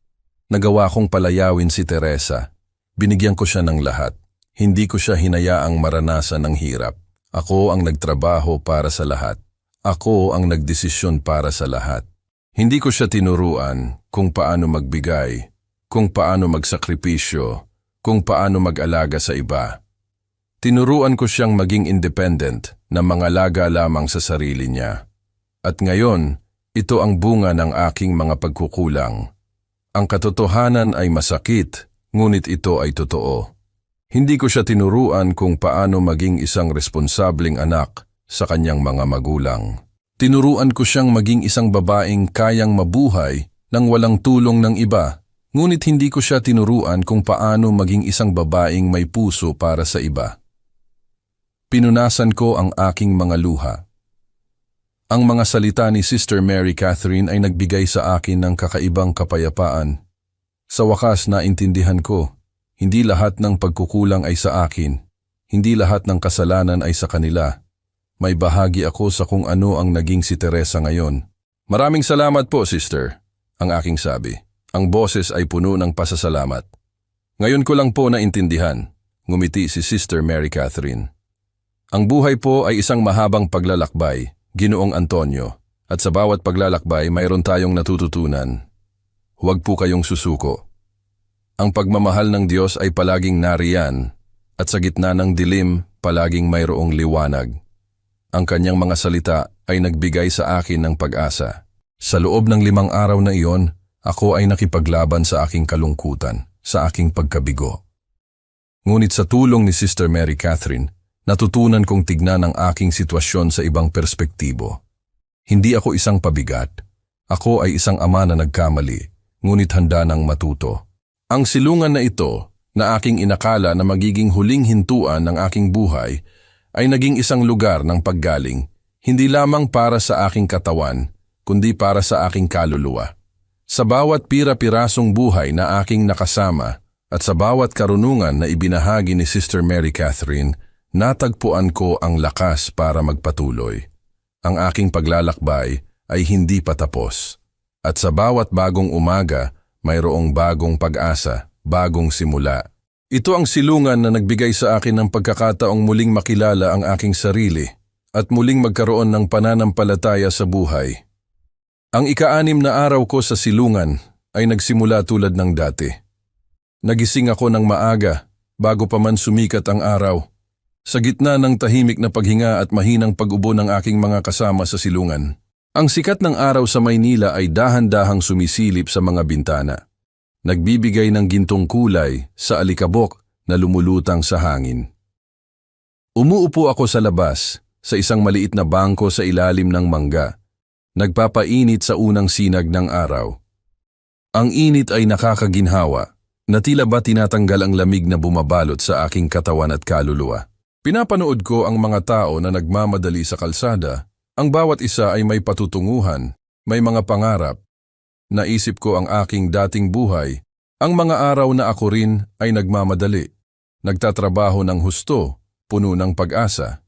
nagawa kong palayawin si Teresa. Binigyan ko siya ng lahat. Hindi ko siya hinayaang maranasan ng hirap. Ako ang nagtrabaho para sa lahat. Ako ang nagdesisyon para sa lahat. Hindi ko siya tinuruan kung paano magbigay, kung paano magsakripisyo, kung paano mag-alaga sa iba. Tinuruan ko siyang maging independent na mangalaga lamang sa sarili niya. At ngayon, ito ang bunga ng aking mga pagkukulang. Ang katotohanan ay masakit, ngunit ito ay totoo. Hindi ko siya tinuruan kung paano maging isang responsabling anak sa kanyang mga magulang. Tinuruan ko siyang maging isang babaeng kayang mabuhay nang walang tulong ng iba, ngunit hindi ko siya tinuruan kung paano maging isang babaeng may puso para sa iba. Pinunasan ko ang aking mga luha. Ang mga salita ni Sister Mary Catherine ay nagbigay sa akin ng kakaibang kapayapaan. Sa wakas naintindihan ko, hindi lahat ng pagkukulang ay sa akin, hindi lahat ng kasalanan ay sa kanila. May bahagi ako sa kung ano ang naging si Teresa ngayon. Maraming salamat po, Sister, ang aking sabi. Ang boses ay puno ng pasasalamat. Ngayon ko lang po naintindihan, ngumiti si Sister Mary Catherine. Ang buhay po ay isang mahabang paglalakbay, Ginoong Antonio, at sa bawat paglalakbay mayroon tayong natututunan. Huwag po kayong susuko. Ang pagmamahal ng Diyos ay palaging nariyan, at sa gitna ng dilim, palaging mayroong liwanag. Ang kanyang mga salita ay nagbigay sa akin ng pag-asa. Sa loob ng 5 araw na iyon, ako ay nakipaglaban sa aking kalungkutan, sa aking pagkabigo. Ngunit sa tulong ni Sister Mary Catherine, natutunan kong tignan ang aking sitwasyon sa ibang perspektibo. Hindi ako isang pabigat. Ako ay isang ama na nagkamali, ngunit handa ng matuto. Ang silungan na ito, na aking inakala na magiging huling hintuan ng aking buhay, ay naging isang lugar ng paggaling, hindi lamang para sa aking katawan, kundi para sa aking kaluluwa. Sa bawat pira-pirasong buhay na aking nakasama, at sa bawat karunungan na ibinahagi ni Sister Mary Catherine, natagpuan ko ang lakas para magpatuloy. Ang aking paglalakbay ay hindi pa tapos. At sa bawat bagong umaga, mayroong bagong pag-asa, bagong simula. Ito ang silungan na nagbigay sa akin ng pagkakataong muling makilala ang aking sarili at muling magkaroon ng pananampalataya sa buhay. Ang ika-6 na araw ko sa silungan ay nagsimula tulad ng dati. Nagising ako ng maaga bago pa man sumikat ang araw. Sa gitna ng tahimik na paghinga at mahinang pag-ubo ng aking mga kasama sa silungan. Ang sikat ng araw sa Maynila ay dahan-dahang sumisilip sa mga bintana. Nagbibigay ng gintong kulay sa alikabok na lumulutang sa hangin. Umuupo ako sa labas, sa isang maliit na bangko sa ilalim ng mangga. Nagpapainit sa unang sinag ng araw. Ang init ay nakakaginhawa, na tila ba tinatanggal ang lamig na bumabalot sa aking katawan at kaluluwa. Pinapanood ko ang mga tao na nagmamadali sa kalsada. Ang bawat isa ay may patutunguhan, may mga pangarap. Naisip ko ang aking dating buhay. Ang mga araw na ako rin ay nagmamadali. Nagtatrabaho ng husto, puno ng pag-asa.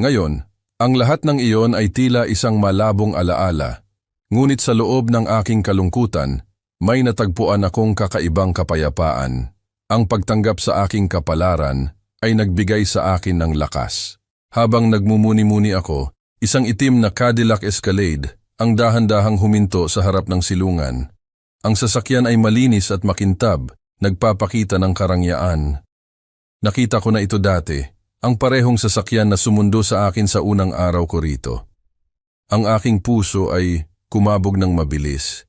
Ngayon, ang lahat ng iyon ay tila isang malabong alaala. Ngunit sa loob ng aking kalungkutan, may natagpuan akong kakaibang kapayapaan. Ang pagtanggap sa aking kapalaran ay nagbigay sa akin ng lakas. Habang nagmumuni-muni ako, isang itim na Cadillac Escalade ang dahan-dahang huminto sa harap ng silungan. Ang sasakyan ay malinis at makintab, nagpapakita ng karangyaan. Nakita ko na ito dati, ang parehong sasakyan na sumundo sa akin sa unang araw ko rito. Ang aking puso ay kumabog ng mabilis.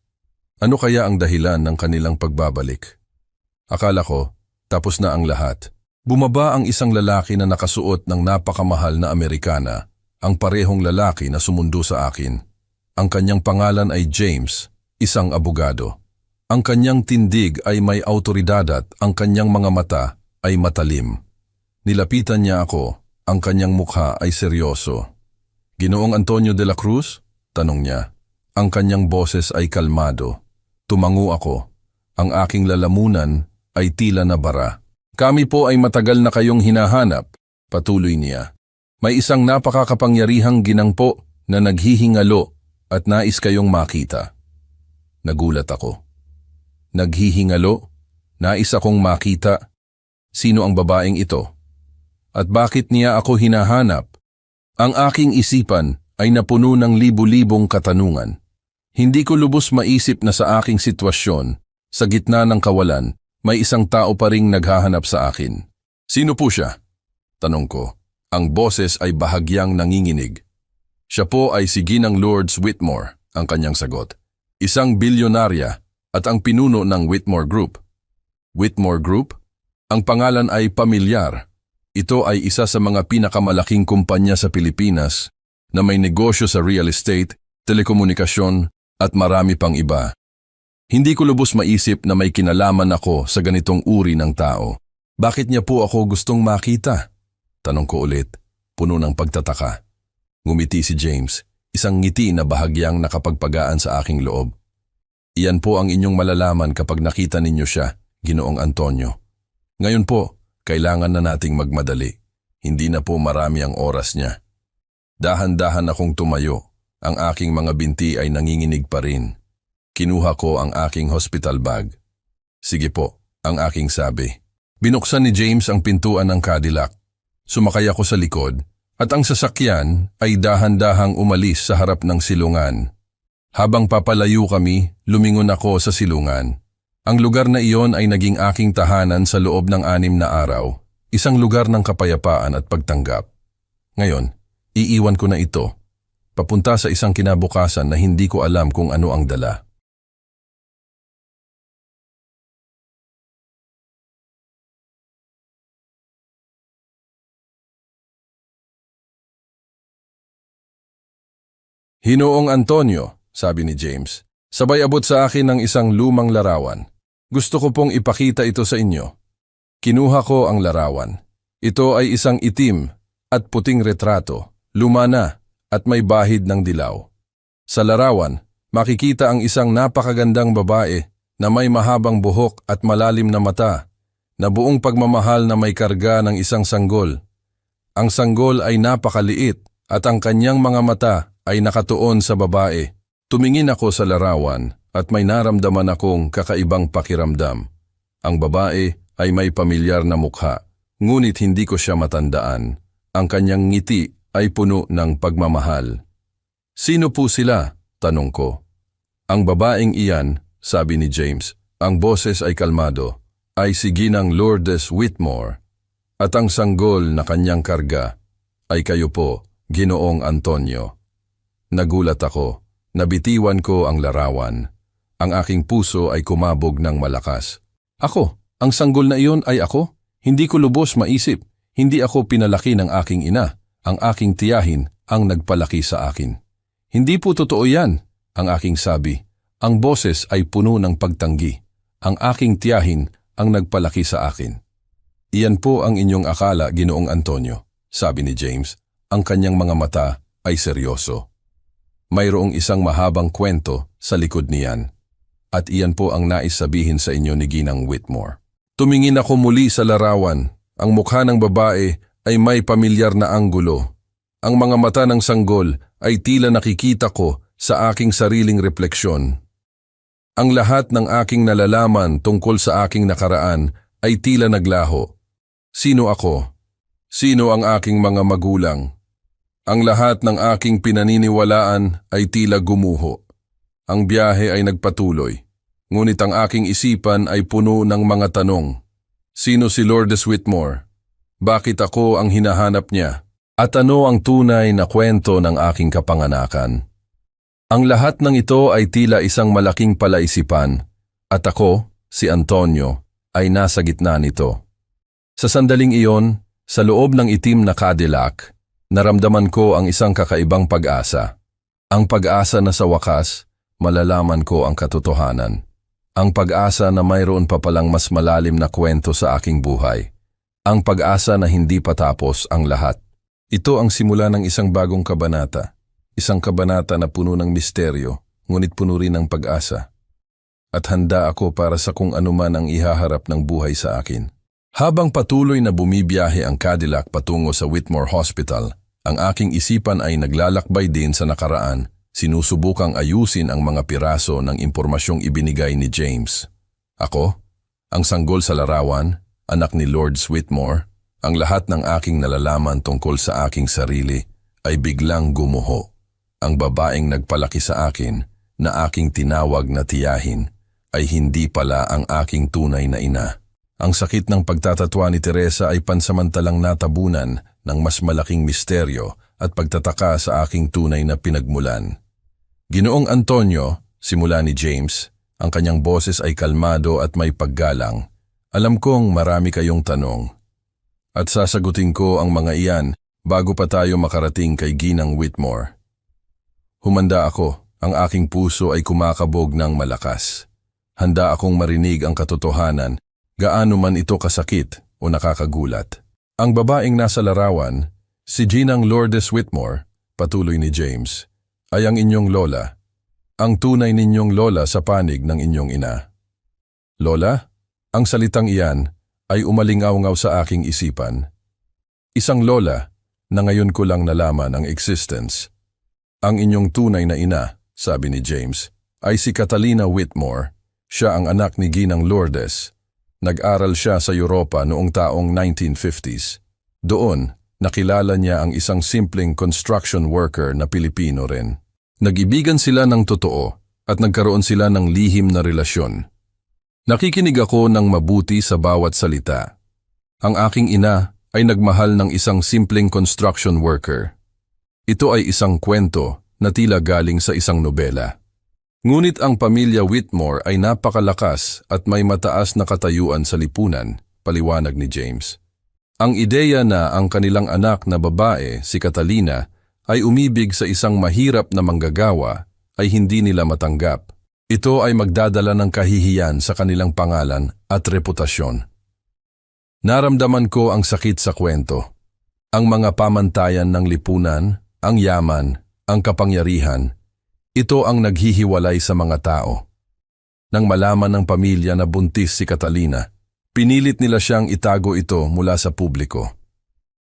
Ano kaya ang dahilan ng kanilang pagbabalik? Akala ko, tapos na ang lahat. Bumaba ang isang lalaki na nakasuot ng napakamahal na Amerikana, ang parehong lalaki na sumundo sa akin. Ang kanyang pangalan ay James, isang abogado. Ang kanyang tindig ay may awtoridad at ang kanyang mga mata ay matalim. Nilapitan niya ako, ang kanyang mukha ay seryoso. Ginoong Antonio de la Cruz? Tanong niya. Ang kanyang boses ay kalmado. Tumango ako. Ang aking lalamunan ay tila nabara. Kami po ay matagal na kayong hinahanap, patuloy niya. May isang napakakapangyarihang ginangpo na naghihingalo at nais kayong makita. Nagulat ako. Naghihingalo? Nais akong makita? Sino ang babaeng ito? At bakit niya ako hinahanap? Ang aking isipan ay napuno ng libu-libong katanungan. Hindi ko lubos maisip na sa aking sitwasyon, sa gitna ng kawalan, may isang tao pa ring naghahanap sa akin. Sino po siya? Tanong ko. Ang boses ay bahagyang nanginginig. Siya po ay si Ginang Lourdes Whitmore, ang kanyang sagot. Isang bilyonarya at ang pinuno ng Whitmore Group. Whitmore Group? Ang pangalan ay pamilyar. Ito ay isa sa mga pinakamalaking kumpanya sa Pilipinas na may negosyo sa real estate, telekomunikasyon at marami pang iba. Hindi ko lubos maisip na may kinalaman ako sa ganitong uri ng tao. Bakit niya po ako gustong makita? Tanong ko ulit, puno ng pagtataka. Ngumiti si James, isang ngiti na bahagyang nakapagpagaan sa aking loob. Iyan po ang inyong malalaman kapag nakita ninyo siya, Ginoong Antonio. Ngayon po, kailangan na nating magmadali. Hindi na po marami ang oras niya. Dahan-dahan akong tumayo. Ang aking mga binti ay nanginginig pa rin. Kinuha ko ang aking hospital bag. Sige po, ang aking sabi. Binuksan ni James ang pintuan ng Cadillac. Sumakay ako sa likod at ang sasakyan ay dahan-dahang umalis sa harap ng silungan. Habang papalayo kami, lumingon ako sa silungan. Ang lugar na iyon ay naging aking tahanan sa loob ng 6 na araw, isang lugar ng kapayapaan at pagtanggap. Ngayon, iiwan ko na ito, papunta sa isang kinabukasan na hindi ko alam kung ano ang dala. Ginoong Antonio, sabi ni James, sabay abot sa akin ng isang lumang larawan. Gusto ko pong ipakita ito sa inyo. Kinuha ko ang larawan. Ito ay isang itim at puting retrato, luma na at may bahid ng dilaw. Sa larawan, makikita ang isang napakagandang babae na may mahabang buhok at malalim na mata, na buong pagmamahal na may karga ng isang sanggol. Ang sanggol ay napakaliit at ang kanyang mga mata ay nakatuon sa babae. Tumingin ako sa larawan at may naramdaman akong kakaibang pakiramdam. Ang babae ay may pamilyar na mukha, ngunit hindi ko siya matandaan. Ang kanyang ngiti ay puno ng pagmamahal. Sino po sila? Tanong ko. Ang babaeng iyan, sabi ni James, ang boses ay kalmado, ay si Ginang Lourdes Whitmore. At ang sanggol na kanyang karga ay kayo po, Ginoong Antonio. Nagulat ako. Nabitiwan ko ang larawan. Ang aking puso ay kumabog ng malakas. Ako, ang sanggol na iyon ay ako? Hindi ko lubos maisip. Hindi ako pinalaki ng aking ina. Ang aking tiyahin ang nagpalaki sa akin. Hindi po totoo yan, ang aking sabi. Ang boses ay puno ng pagtanggi. Ang aking tiyahin ang nagpalaki sa akin. Iyan po ang inyong akala, Ginoong Antonio, sabi ni James. Ang kanyang mga mata ay seryoso. Mayroong isang mahabang kwento sa likod niyan. At iyan po ang nais sabihin sa inyo ni Ginang Whitmore. Tumingin ako muli sa larawan. Ang mukha ng babae ay may pamilyar na anggulo. Ang mga mata ng sanggol ay tila nakikita ko sa aking sariling refleksyon. Ang lahat ng aking nalalaman tungkol sa aking nakaraan ay tila naglaho. Sino ako? Sino ang aking mga magulang? Ang lahat ng aking pinaniniwalaan ay tila gumuho. Ang biyahe ay nagpatuloy, ngunit ang aking isipan ay puno ng mga tanong. Sino si Lourdes Whitmore? Bakit ako ang hinahanap niya? At ano ang tunay na kwento ng aking kapanganakan? Ang lahat ng ito ay tila isang malaking palaisipan, at ako, si Antonio, ay nasa gitna nito. Sa sandaling iyon, sa loob ng itim na Cadillac, naramdaman ko ang isang kakaibang pag-asa. Ang pag-asa na sa wakas, malalaman ko ang katotohanan. Ang pag-asa na mayroon pa palang mas malalim na kwento sa aking buhay. Ang pag-asa na hindi patapos ang lahat. Ito ang simula ng isang bagong kabanata. Isang kabanata na puno ng misteryo, ngunit puno rin ng pag-asa. At handa ako para sa kung anuman ang ihaharap ng buhay sa akin. Habang patuloy na bumibiyahe ang Cadillac patungo sa Whitmore Hospital, ang aking isipan ay naglalakbay din sa nakaraan, sinusubukang ayusin ang mga piraso ng impormasyong ibinigay ni James. Ako, ang sanggol sa larawan, anak ni Lord Sweetmore, ang lahat ng aking nalalaman tungkol sa aking sarili ay biglang gumuho. Ang babaeng nagpalaki sa akin na aking tinawag na tiyahin ay hindi pala ang aking tunay na ina. Ang sakit ng pagtatatwa ni Teresa ay pansamantalang natabunan ng mas malaking misteryo at pagtataka sa aking tunay na pinagmulan. Ginoong Antonio, simula ni James, ang kanyang boses ay kalmado at may paggalang. Alam kong marami kayong tanong. At sasagutin ko ang mga iyan bago pa tayo makarating kay Ginang Whitmore. Humanda ako, ang aking puso ay kumakabog ng malakas. Handa akong marinig ang katotohanan, gaano man ito kasakit o nakakagulat. Ang babaeng nasa larawan, si Ginang Lourdes Whitmore, patuloy ni James, ay ang inyong lola. Ang tunay ninyong lola sa panig ng inyong ina. Lola, ang salitang iyan ay umalingaw-ngaw sa aking isipan. Isang lola na ngayon ko lang nalaman ang existence. Ang inyong tunay na ina, sabi ni James, ay si Catalina Whitmore. Siya ang anak ni Ginang Lourdes. Nag-aral siya sa Europa noong taong 1950s. Doon, nakilala niya ang isang simpleng construction worker na Pilipino rin. Nag-ibigan sila ng totoo at nagkaroon sila ng lihim na relasyon. Nakikinig ako ng mabuti sa bawat salita. Ang aking ina ay nagmahal ng isang simpleng construction worker. Ito ay isang kwento na tila galing sa isang nobela. Ngunit ang pamilya Whitmore ay napakalakas at may mataas na katayuan sa lipunan, paliwanag ni James. Ang ideya na ang kanilang anak na babae, si Catalina, ay umibig sa isang mahirap na manggagawa ay hindi nila matanggap. Ito ay magdadala ng kahihiyan sa kanilang pangalan at reputasyon. Naramdaman ko ang sakit sa kwento. Ang mga pamantayan ng lipunan, ang yaman, ang kapangyarihan, ito ang naghihiwalay sa mga tao. Nang malaman ng pamilya na buntis si Catalina, pinilit nila siyang itago ito mula sa publiko.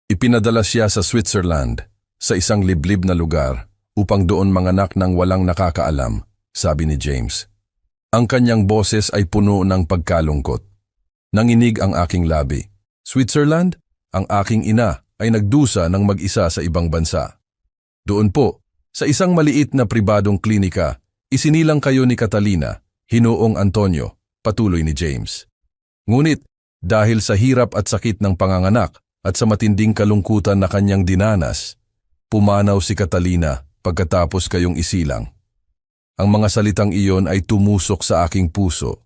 Ipinadala siya sa Switzerland, sa isang liblib na lugar, upang doon manganak ng walang nakakaalam, sabi ni James. Ang kanyang boses ay puno ng pagkalungkot. Nanginig ang aking labi. Switzerland? Ang aking ina ay nagdusa ng mag-isa sa ibang bansa. Doon po, sa isang maliit na pribadong klinika, isinilang kayo ni Catalina, Hinoong Antonio, patuloy ni James. Ngunit, dahil sa hirap at sakit ng panganganak at sa matinding kalungkutan na kanyang dinanas, pumanaw si Catalina pagkatapos kayong isilang. Ang mga salitang iyon ay tumusok sa aking puso.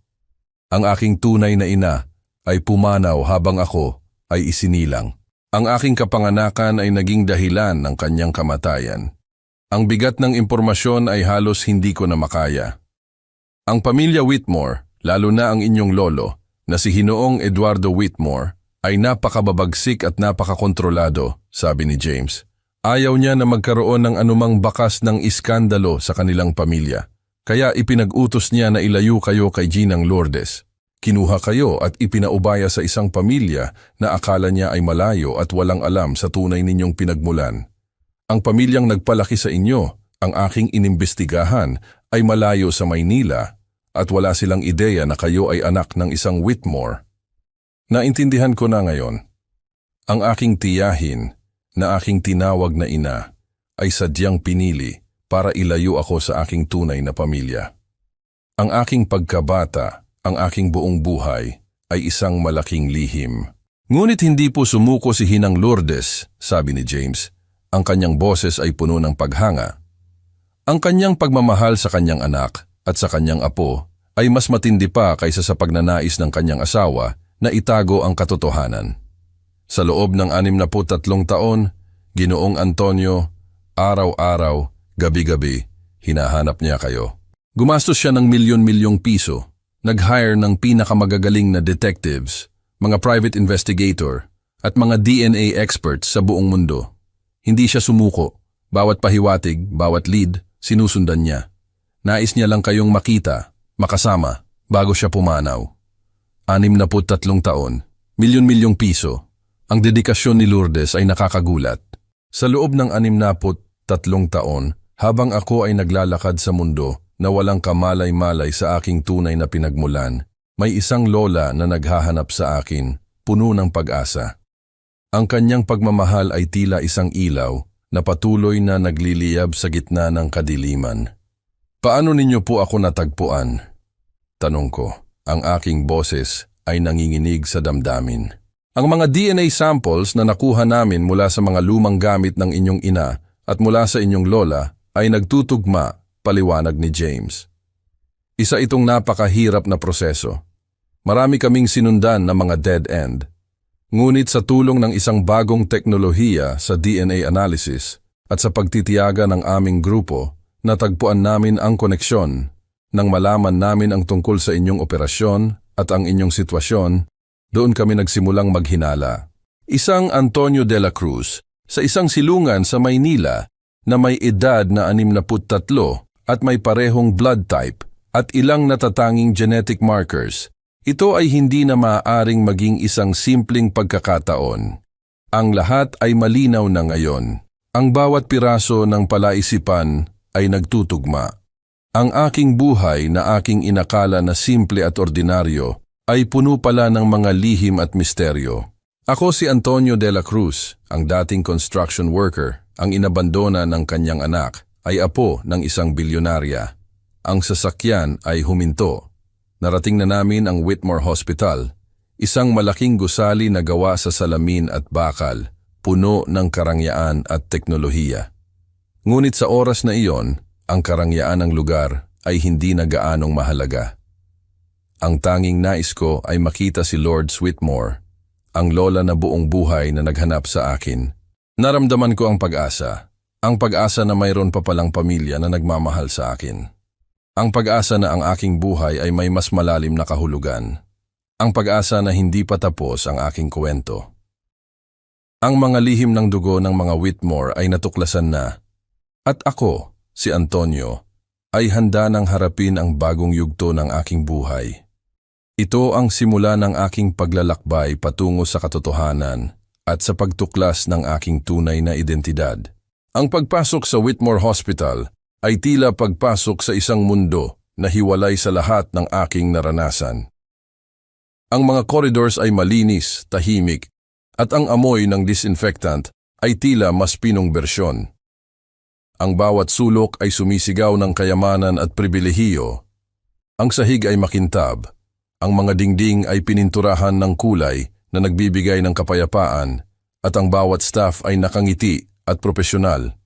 Ang aking tunay na ina ay pumanaw habang ako ay isinilang. Ang aking kapanganakan ay naging dahilan ng kanyang kamatayan. Ang bigat ng impormasyon ay halos hindi ko na makaya. Ang pamilya Whitmore, lalo na ang inyong lolo, na si Hinoong Eduardo Whitmore, ay napakababagsik at napakakontrolado, sabi ni James. Ayaw niya na magkaroon ng anumang bakas ng iskandalo sa kanilang pamilya. Kaya ipinag-utos niya na ilayo kayo kay Ginang Lourdes. Kinuha kayo at ipinaubaya sa isang pamilya na akala niya ay malayo at walang alam sa tunay ninyong pinagmulan. Ang pamilyang nagpalaki sa inyo, ang aking inimbestigahan, ay malayo sa Maynila at wala silang ideya na kayo ay anak ng isang Whitmore. Naintindihan ko na ngayon. Ang aking tiyahin, na aking tinawag na ina, ay sadyang pinili para ilayo ako sa aking tunay na pamilya. Ang aking pagkabata, ang aking buong buhay, ay isang malaking lihim. Ngunit hindi po sumuko si Ginang Lourdes, sabi ni James. Ang kanyang boses ay puno ng paghanga. Ang kanyang pagmamahal sa kanyang anak at sa kanyang apo ay mas matindi pa kaysa sa pagnanais ng kanyang asawa na itago ang katotohanan. Sa loob ng 63 taon, Ginoong Antonio, araw-araw, gabi-gabi, hinahanap niya kayo. Gumastos siya ng milyon-milyong piso, nag-hire ng pinakamagagaling na detectives, mga private investigator, at mga DNA experts sa buong mundo. Hindi siya sumuko. Bawat pahiwatig, bawat lead, sinusundan niya. Nais niya lang kayong makita, makasama, bago siya pumanaw. 63 taon, milyon-milyong piso. Ang dedikasyon ni Lourdes ay nakakagulat. Sa loob ng 63 taon, habang ako ay naglalakad sa mundo na walang kamalay-malay sa aking tunay na pinagmulan, may isang lola na naghahanap sa akin puno ng pag-asa. Ang kanyang pagmamahal ay tila isang ilaw na patuloy na nagliliyab sa gitna ng kadiliman. Paano ninyo po ako natagpuan? Tanong ko. Ang aking boses ay nanginginig sa damdamin. Ang mga DNA samples na nakuha namin mula sa mga lumang gamit ng inyong ina at mula sa inyong lola ay nagtutugma, paliwanag ni James. Isa itong napakahirap na proseso. Marami kaming sinundan na mga dead end. Ngunit sa tulong ng isang bagong teknolohiya sa DNA analysis at sa pagtitiyaga ng aming grupo, natagpuan namin ang koneksyon nang malaman namin ang tungkol sa inyong operasyon at ang inyong sitwasyon. Doon kami nagsimulang maghinala. Isang Antonio de la Cruz sa isang silungan sa Maynila na may edad na 63 at may parehong blood type at ilang natatanging genetic markers. Ito ay hindi na maaaring maging isang simpleng pagkakataon. Ang lahat ay malinaw na ngayon. Ang bawat piraso ng palaisipan ay nagtutugma. Ang aking buhay na aking inakala na simple at ordinaryo ay puno pala ng mga lihim at misteryo. Ako si Antonio de la Cruz, ang dating construction worker, ang inabandona ng kanyang anak, ay apo ng isang bilyonarya. Ang sasakyan ay huminto. Narating na namin ang Whitmore Hospital, isang malaking gusali na gawa sa salamin at bakal, puno ng karangyaan at teknolohiya. Ngunit sa oras na iyon, ang karangyaan ng lugar ay hindi na gaanong mahalaga. Ang tanging nais ko ay makita si Lord Whitmore, ang lola na buong buhay na naghanap sa akin. Naramdaman ko ang pag-asa na mayroon pa palang pamilya na nagmamahal sa akin. Ang pag-asa na ang aking buhay ay may mas malalim na kahulugan. Ang pag-asa na hindi pa tapos ang aking kwento. Ang mga lihim ng dugo ng mga Whitmore ay natuklasan na. At ako, si Antonio, ay handa nang harapin ang bagong yugto ng aking buhay. Ito ang simula ng aking paglalakbay patungo sa katotohanan at sa pagtuklas ng aking tunay na identidad. Ang pagpasok sa Whitmore Hospital ay tila pagpasok sa isang mundo na hiwalay sa lahat ng aking naranasan. Ang mga corridors ay malinis, tahimik, at ang amoy ng disinfectant ay tila mas pinong bersyon. Ang bawat sulok ay sumisigaw ng kayamanan at pribilehiyo. Ang sahig ay makintab. Ang mga dingding ay pininturahan ng kulay na nagbibigay ng kapayapaan at ang bawat staff ay nakangiti at propesyonal.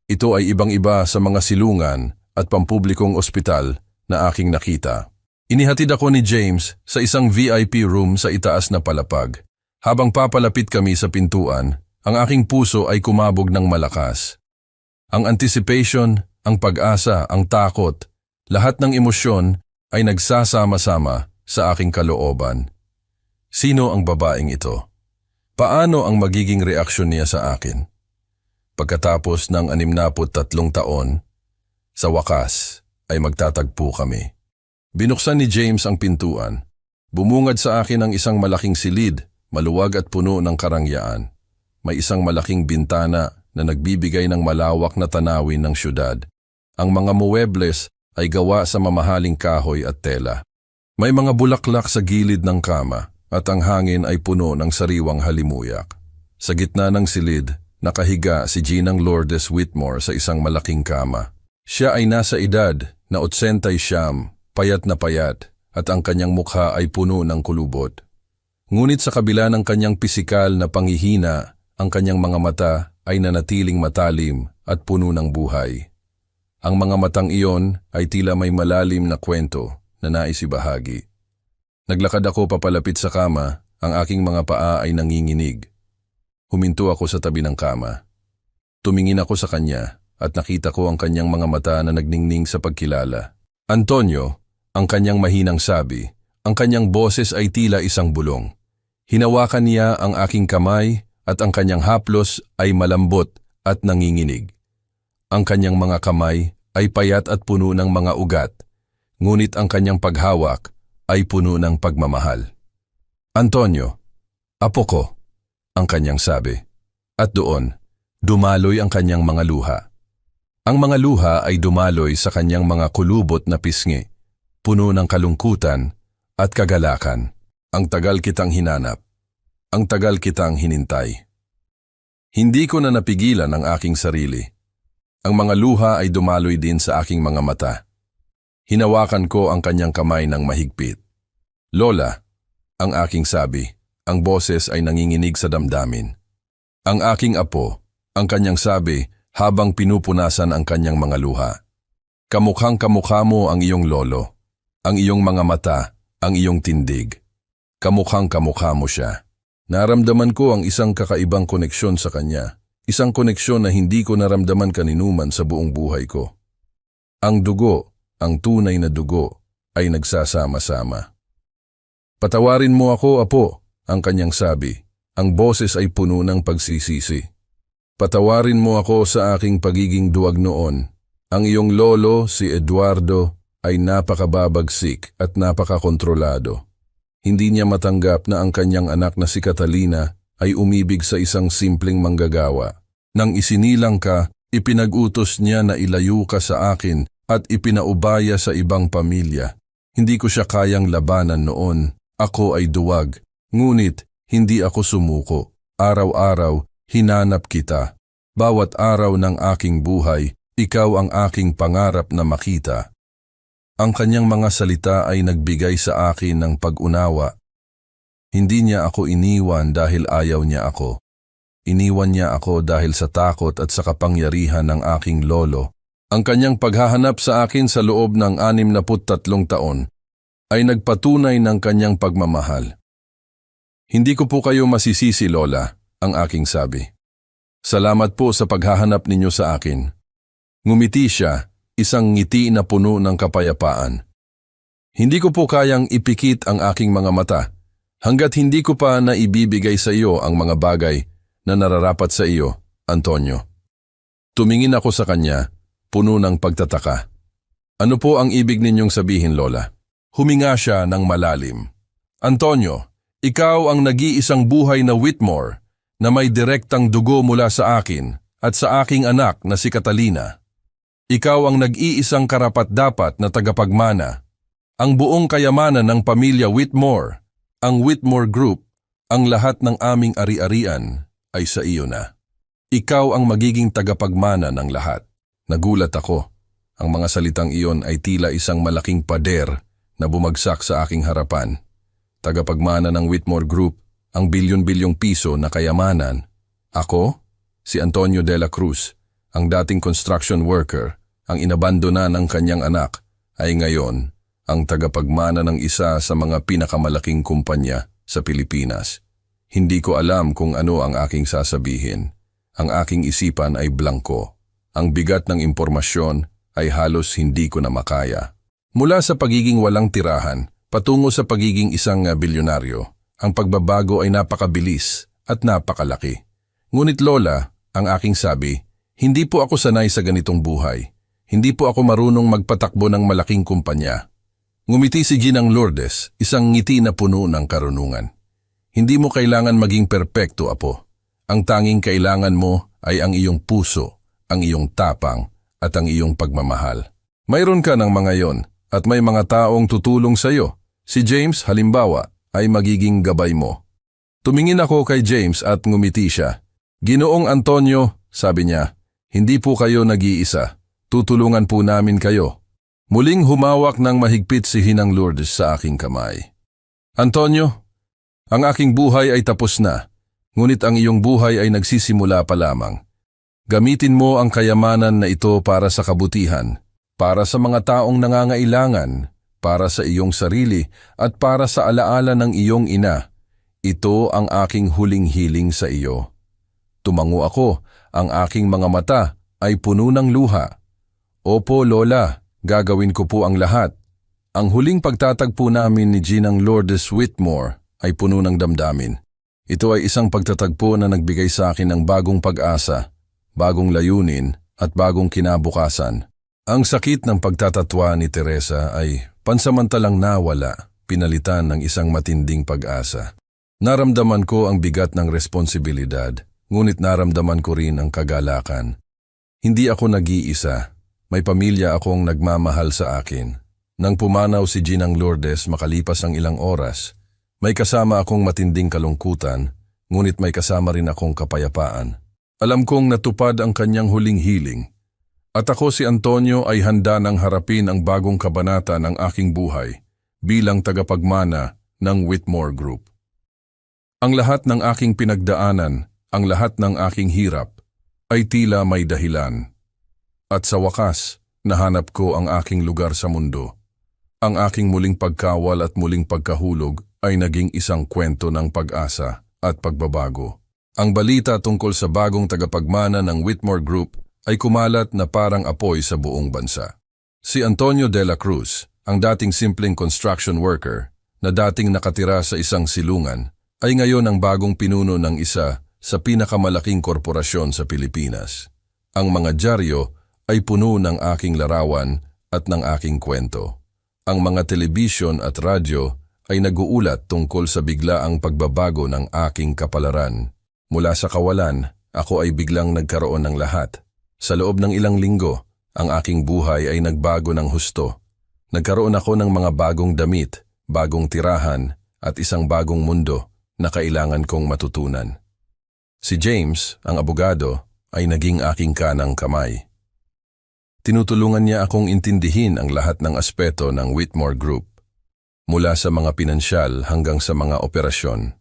Ito ay ibang-iba sa mga silungan at pampublikong ospital na aking nakita. Inihatid ako ni James sa isang VIP room sa itaas na palapag. Habang papalapit kami sa pintuan, ang aking puso ay kumabog ng malakas. Ang anticipation, ang pag-asa, ang takot, lahat ng emosyon ay nagsasama-sama sa aking kalooban. Sino ang babaeng ito? Paano ang magiging reaksyon niya sa akin? Pagkatapos ng 63 taon, sa wakas ay magtatagpo kami. Binuksan ni James ang pintuan. Bumungad sa akin ang isang malaking silid, maluwag at puno ng karangyaan. May isang malaking bintana na nagbibigay ng malawak na tanawin ng syudad. Ang mga muebles ay gawa sa mamahaling kahoy at tela. May mga bulaklak sa gilid ng kama at ang hangin ay puno ng sariwang halimuyak. Sa gitna ng silid, nakahiga si Ginang Lourdes Whitmore sa isang malaking kama. Siya ay nasa edad na 89, payat na payat, at ang kanyang mukha ay puno ng kulubot. Ngunit sa kabila ng kanyang pisikal na panghihina, ang kanyang mga mata ay nanatiling matalim at puno ng buhay. Ang mga matang iyon ay tila may malalim na kwento na nais ibahagi. Naglakad ako papalapit sa kama, ang aking mga paa ay nanginginig. Huminto ako sa tabi ng kama. Tumingin ako sa kanya at nakita ko ang kanyang mga mata na nagningning sa pagkilala. Antonio, ang kanyang mahinang sabi, ang kanyang boses ay tila isang bulong. Hinawakan niya ang aking kamay at ang kanyang haplos ay malambot at nanginginig. Ang kanyang mga kamay ay payat at puno ng mga ugat, ngunit ang kanyang paghawak ay puno ng pagmamahal. Antonio, apo ko, ang kanyang sabi. At doon, dumaloy ang kanyang mga luha. Ang mga luha ay dumaloy sa kanyang mga kulubot na pisngi, puno ng kalungkutan at kagalakan. Ang tagal kitang hinanap. Ang tagal kitang hinintay. Hindi ko na napigilan ang aking sarili. Ang mga luha ay dumaloy din sa aking mga mata. Hinawakan ko ang kanyang kamay ng mahigpit. Lola, ang aking sabi, ang boses ay nanginginig sa damdamin. Ang aking apo, ang kanyang sabi habang pinupunasan ang kanyang mga luha. Kamukhang kamukha mo ang iyong lolo, ang iyong mga mata, ang iyong tindig. Kamukhang kamukha mo siya. Naramdaman ko ang isang kakaibang koneksyon sa kanya, isang koneksyon na hindi ko naramdaman kaninuman sa buong buhay ko. Ang dugo, ang tunay na dugo, ay nagsasama-sama. Patawarin mo ako, apo, ang kanyang sabi. Ang boses ay puno ng pagsisisi. Patawarin mo ako sa aking pagiging duwag noon. Ang iyong lolo, si Eduardo, ay napakababagsik at napakakontrolado. Hindi niya matanggap na ang kanyang anak na si Catalina ay umibig sa isang simpleng manggagawa. Nang isinilang ka, ipinag-utos niya na ilayo ka sa akin at ipinaubaya sa ibang pamilya. Hindi ko siya kayang labanan noon. Ako ay duwag. Ngunit, hindi ako sumuko. Araw-araw, hinanap kita. Bawat araw ng aking buhay, ikaw ang aking pangarap na makita. Ang kanyang mga salita ay nagbigay sa akin ng pag-unawa. Hindi niya ako iniwan dahil ayaw niya ako. Iniwan niya ako dahil sa takot at sa kapangyarihan ng aking lolo. Ang kanyang paghahanap sa akin sa loob ng 63 taon ay nagpatunay ng kanyang pagmamahal. Hindi ko po kayo masisisi, Lola, ang aking sabi. Salamat po sa paghahanap ninyo sa akin. Ngumiti siya. Isang ngiti na puno ng kapayapaan. Hindi ko po kayang ipikit ang aking mga mata hanggat hindi ko pa naibibigay sa iyo ang mga bagay na nararapat sa iyo, Antonio. Tumingin ako sa kanya, puno ng pagtataka. Ano po ang ibig ninyong sabihin, Lola? Huminga siya ng malalim. Antonio, ikaw ang nag-iisang buhay na Whitmore na may direktang dugo mula sa akin at sa aking anak na si Catalina. Ikaw ang nag-iisang karapat-dapat na tagapagmana. Ang buong kayamanan ng pamilya Whitmore, ang Whitmore Group, ang lahat ng aming ari-arian ay sa iyo na. Ikaw ang magiging tagapagmana ng lahat. Nagulat ako. Ang mga salitang iyon ay tila isang malaking pader na bumagsak sa aking harapan. Tagapagmana ng Whitmore Group, ang bilyon-bilyong piso na kayamanan. Ako, si Antonio de la Cruz, ang dating construction worker, ang inabandona ng kanyang anak, ay ngayon ang tagapagmana ng isa sa mga pinakamalaking kumpanya sa Pilipinas. Hindi ko alam kung ano ang aking sasabihin. Ang aking isipan ay blanko. Ang bigat ng impormasyon ay halos hindi ko na makaya. Mula sa pagiging walang tirahan, patungo sa pagiging isang bilyonaryo, ang pagbabago ay napakabilis at napakalaki. Ngunit Lola, ang aking sabi, hindi po ako sanay sa ganitong buhay. Hindi po ako marunong magpatakbo ng malaking kumpanya. Ngumiti si Ginang Lourdes, isang ngiti na puno ng karunungan. Hindi mo kailangan maging perpekto, apo. Ang tanging kailangan mo ay ang iyong puso, ang iyong tapang, at ang iyong pagmamahal. Mayroon ka ng mga yon, at may mga taong tutulong sa iyo. Si James, halimbawa, ay magiging gabay mo. Tumingin ako kay James at ngumiti siya. Ginoong Antonio, sabi niya, hindi po kayo nag-iisa. Tutulungan po namin kayo. Muling humawak ng mahigpit si Ginang Lourdes sa aking kamay. Antonio, ang aking buhay ay tapos na, ngunit ang iyong buhay ay nagsisimula pa lamang. Gamitin mo ang kayamanan na ito para sa kabutihan, para sa mga taong nangangailangan, para sa iyong sarili at para sa alaala ng iyong ina. Ito ang aking huling hiling sa iyo. Tumango ako, ang aking mga mata ay puno ng luha. Opo, Lola, gagawin ko po ang lahat. Ang huling pagtatagpo namin ni Ginang Lourdes Whitmore ay puno ng damdamin. Ito ay isang pagtatagpo na nagbigay sa akin ng bagong pag-asa, bagong layunin at bagong kinabukasan. Ang sakit ng pagtatatwa ni Teresa ay pansamantalang nawala, pinalitan ng isang matinding pag-asa. Naramdaman ko ang bigat ng responsibilidad, ngunit naramdaman ko rin ang kagalakan. Hindi ako nag-iisa. May pamilya akong nagmamahal sa akin. Nang pumanaw si Ginang Lourdes makalipas ang ilang oras, may kasama akong matinding kalungkutan ngunit may kasama rin akong kapayapaan. Alam kong natupad ang kanyang huling hiling, at ako si Antonio ay handa nang harapin ang bagong kabanata ng aking buhay bilang tagapagmana ng Whitmore Group. Ang lahat ng aking pinagdaanan, ang lahat ng aking hirap, ay tila may dahilan. At sa wakas, nahanap ko ang aking lugar sa mundo. Ang aking muling pagkawal at muling pagkahulog ay naging isang kwento ng pag-asa at pagbabago. Ang balita tungkol sa bagong tagapagmana ng Whitmore Group ay kumalat na parang apoy sa buong bansa. Si Antonio de la Cruz, ang dating simpleng construction worker na dating nakatira sa isang silungan, ay ngayon ang bagong pinuno ng isa sa pinakamalaking korporasyon sa Pilipinas. Ang mga dyaryo ay puno ng aking larawan at ng aking kwento. Ang mga telebisyon at radyo ay nag-uulat tungkol sa biglaang pagbabago ng aking kapalaran. Mula sa kawalan, ako ay biglang nagkaroon ng lahat. Sa loob ng ilang linggo, ang aking buhay ay nagbago ng husto. Nagkaroon ako ng mga bagong damit, bagong tirahan, at isang bagong mundo na kailangan kong matutunan. Si James, ang abogado, ay naging aking kanang kamay. Tinutulungan niya akong intindihin ang lahat ng aspeto ng Whitmore Group, mula sa mga pinansyal hanggang sa mga operasyon.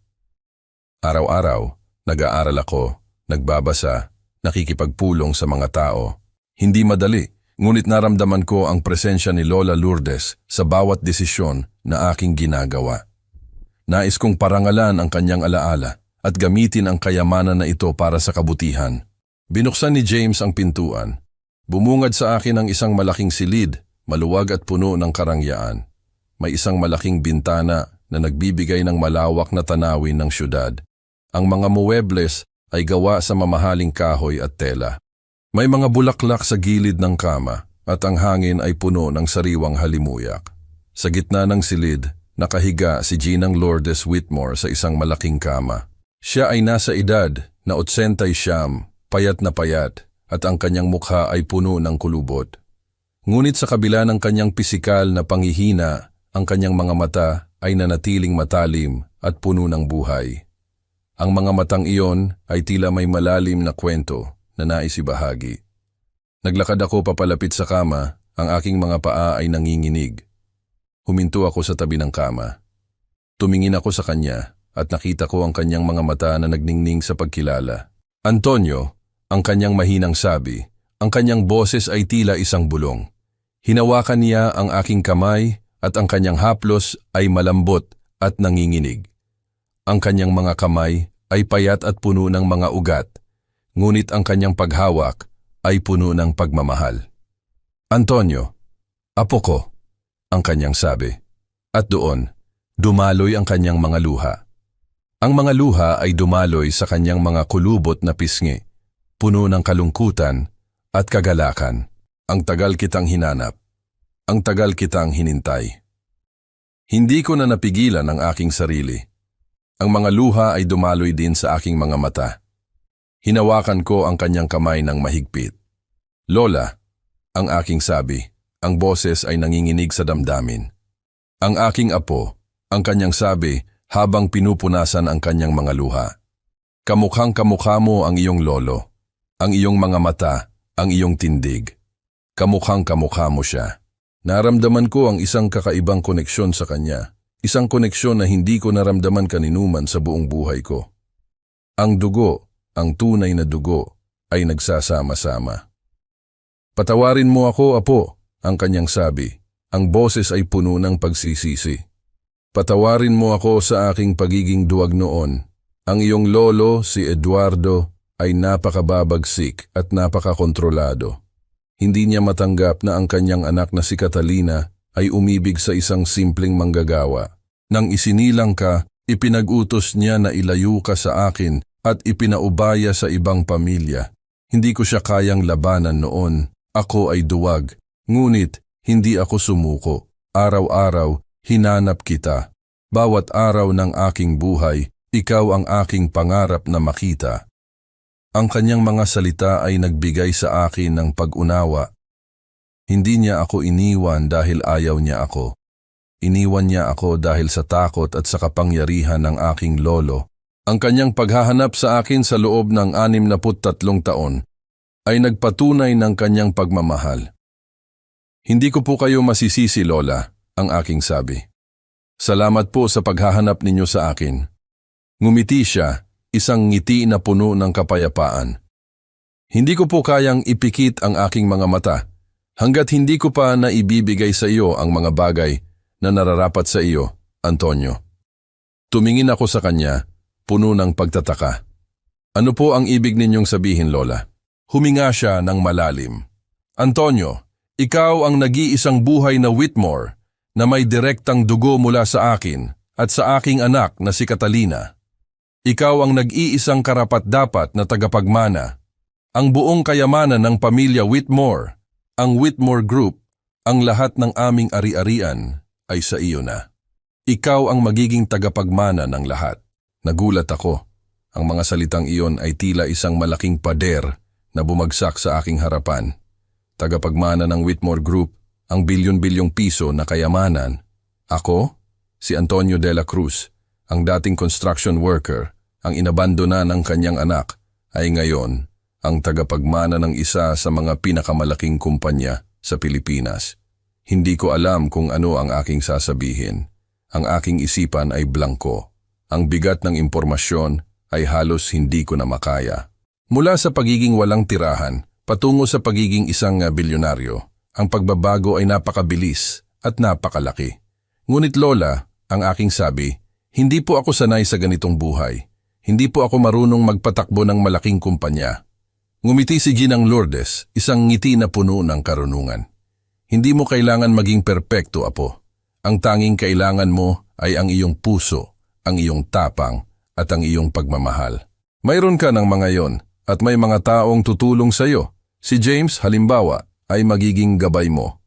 Araw-araw, nag-aaral ako, nagbabasa, nakikipagpulong sa mga tao. Hindi madali, ngunit naramdaman ko ang presensya ni Lola Lourdes sa bawat desisyon na aking ginagawa. Nais kong parangalan ang kanyang alaala at gamitin ang kayamanan na ito para sa kabutihan. Binuksan ni James ang pintuan. Bumungad sa akin ang isang malaking silid, maluwag at puno ng karangyaan. May isang malaking bintana na nagbibigay ng malawak na tanawin ng syudad. Ang mga muwebles ay gawa sa mamahaling kahoy at tela. May mga bulaklak sa gilid ng kama at ang hangin ay puno ng sariwang halimuyak. Sa gitna ng silid, nakahiga si Ginang Lourdes Whitmore sa isang malaking kama. Siya ay nasa edad na 89, payat na payat, at ang kanyang mukha ay puno ng kulubot. Ngunit sa kabila ng kanyang pisikal na panghihina, ang kanyang mga mata ay nanatiling matalim at puno ng buhay. Ang mga matang iyon ay tila may malalim na kwento na nais ibahagi. Naglakad ako papalapit sa kama, ang aking mga paa ay nanginginig. Huminto ako sa tabi ng kama. Tumingin ako sa kanya at nakita ko ang kanyang mga mata na nagningning sa pagkilala. Antonio, ang kanyang mahinang sabi, ang kanyang boses ay tila isang bulong. Hinawakan niya ang aking kamay at ang kanyang haplos ay malambot at nanginginig. Ang kanyang mga kamay ay payat at puno ng mga ugat, ngunit ang kanyang paghawak ay puno ng pagmamahal. Antonio, apo ko, ang kanyang sabi. At doon, dumaloy ang kanyang mga luha. Ang mga luha ay dumaloy sa kanyang mga kulubot na pisngi, puno ng kalungkutan at kagalakan. Ang tagal kitang hinanap. Ang tagal kitang hinintay. Hindi ko na napigilan ang aking sarili. Ang mga luha ay dumaloy din sa aking mga mata. Hinawakan ko ang kanyang kamay ng mahigpit. Lola, ang aking sabi, ang boses ay nanginginig sa damdamin. Ang aking apo, ang kanyang sabi habang pinupunasan ang kanyang mga luha. Kamukhang kamukha mo ang iyong lolo, ang iyong mga mata, ang iyong tindig. Kamukhang kamukha mo siya. Naramdaman ko ang isang kakaibang koneksyon sa kanya, isang koneksyon na hindi ko naramdaman kaninuman sa buong buhay ko. Ang dugo, ang tunay na dugo, ay nagsasama-sama. Patawarin mo ako, apo, ang kanyang sabi. Ang boses ay puno ng pagsisisi. Patawarin mo ako sa aking pagiging duwag noon. Ang iyong lolo, si Eduardo, ay napakababagsik at napakakontrolado. Hindi niya matanggap na ang kanyang anak na si Catalina ay umibig sa isang simpleng manggagawa. Nang isinilang ka, ipinag-utos niya na ilayo ka sa akin at ipinaubaya sa ibang pamilya. Hindi ko siya kayang labanan noon. Ako ay duwag. Ngunit, hindi ako sumuko. Araw-araw, hinanap kita. Bawat araw ng aking buhay, ikaw ang aking pangarap na makita. Ang kanyang mga salita ay nagbigay sa akin ng pag-unawa. Hindi niya ako iniwan dahil ayaw niya ako. Iniwan niya ako dahil sa takot at sa kapangyarihan ng aking lolo Ang kanyang paghahanap sa akin sa loob ng 63 taon ay nagpatunay ng kanyang pagmamahal. Hindi ko po kayo masisisi, Lola, ang aking sabi. Salamat po sa paghahanap ninyo sa akin. Ngumiti siya, isang ngiti na puno ng kapayapaan. Hindi ko po kayang ipikit ang aking mga mata hanggat hindi ko pa naibibigay sa iyo ang mga bagay na nararapat sa iyo, Antonio. Tumingin ako sa kanya, puno ng pagtataka. Ano po ang ibig ninyong sabihin, Lola? Huminga siya ng malalim. Antonio, ikaw ang nag-iisang buhay na Whitmore na may direktang dugo mula sa akin at sa aking anak na si Catalina. Ikaw ang nag-iisang karapat-dapat na tagapagmana. Ang buong kayamanan ng pamilya Whitmore, ang Whitmore Group, ang lahat ng aming ari-arian ay sa iyo na. Ikaw ang magiging tagapagmana ng lahat. Nagulat ako. Ang mga salitang iyon ay tila isang malaking pader na bumagsak sa aking harapan. Tagapagmana ng Whitmore Group, ang bilyon-bilyong piso na kayamanan. Ako, si Antonio de la Cruz, ang dating construction worker, ang inabandona ng kanyang anak, ay ngayon ang tagapagmana ng isa sa mga pinakamalaking kumpanya sa Pilipinas. Hindi ko alam kung ano ang aking sasabihin. Ang aking isipan ay blanko. Ang bigat ng impormasyon ay halos hindi ko na makaya. Mula sa pagiging walang tirahan, patungo sa pagiging isang bilyonaryo, ang pagbabago ay napakabilis at napakalaki. Ngunit Lola, ang aking sabi, hindi po ako sanay sa ganitong buhay. Hindi po ako marunong magpatakbo ng malaking kumpanya. Ngumiti si Ginang Lourdes, isang ngiti na puno ng karunungan. Hindi mo kailangan maging perpekto, apo. Ang tanging kailangan mo ay ang iyong puso, ang iyong tapang, at ang iyong pagmamahal. Mayroon ka ng mga yon, at may mga taong tutulong sa iyo. Si James, halimbawa, ay magiging gabay mo.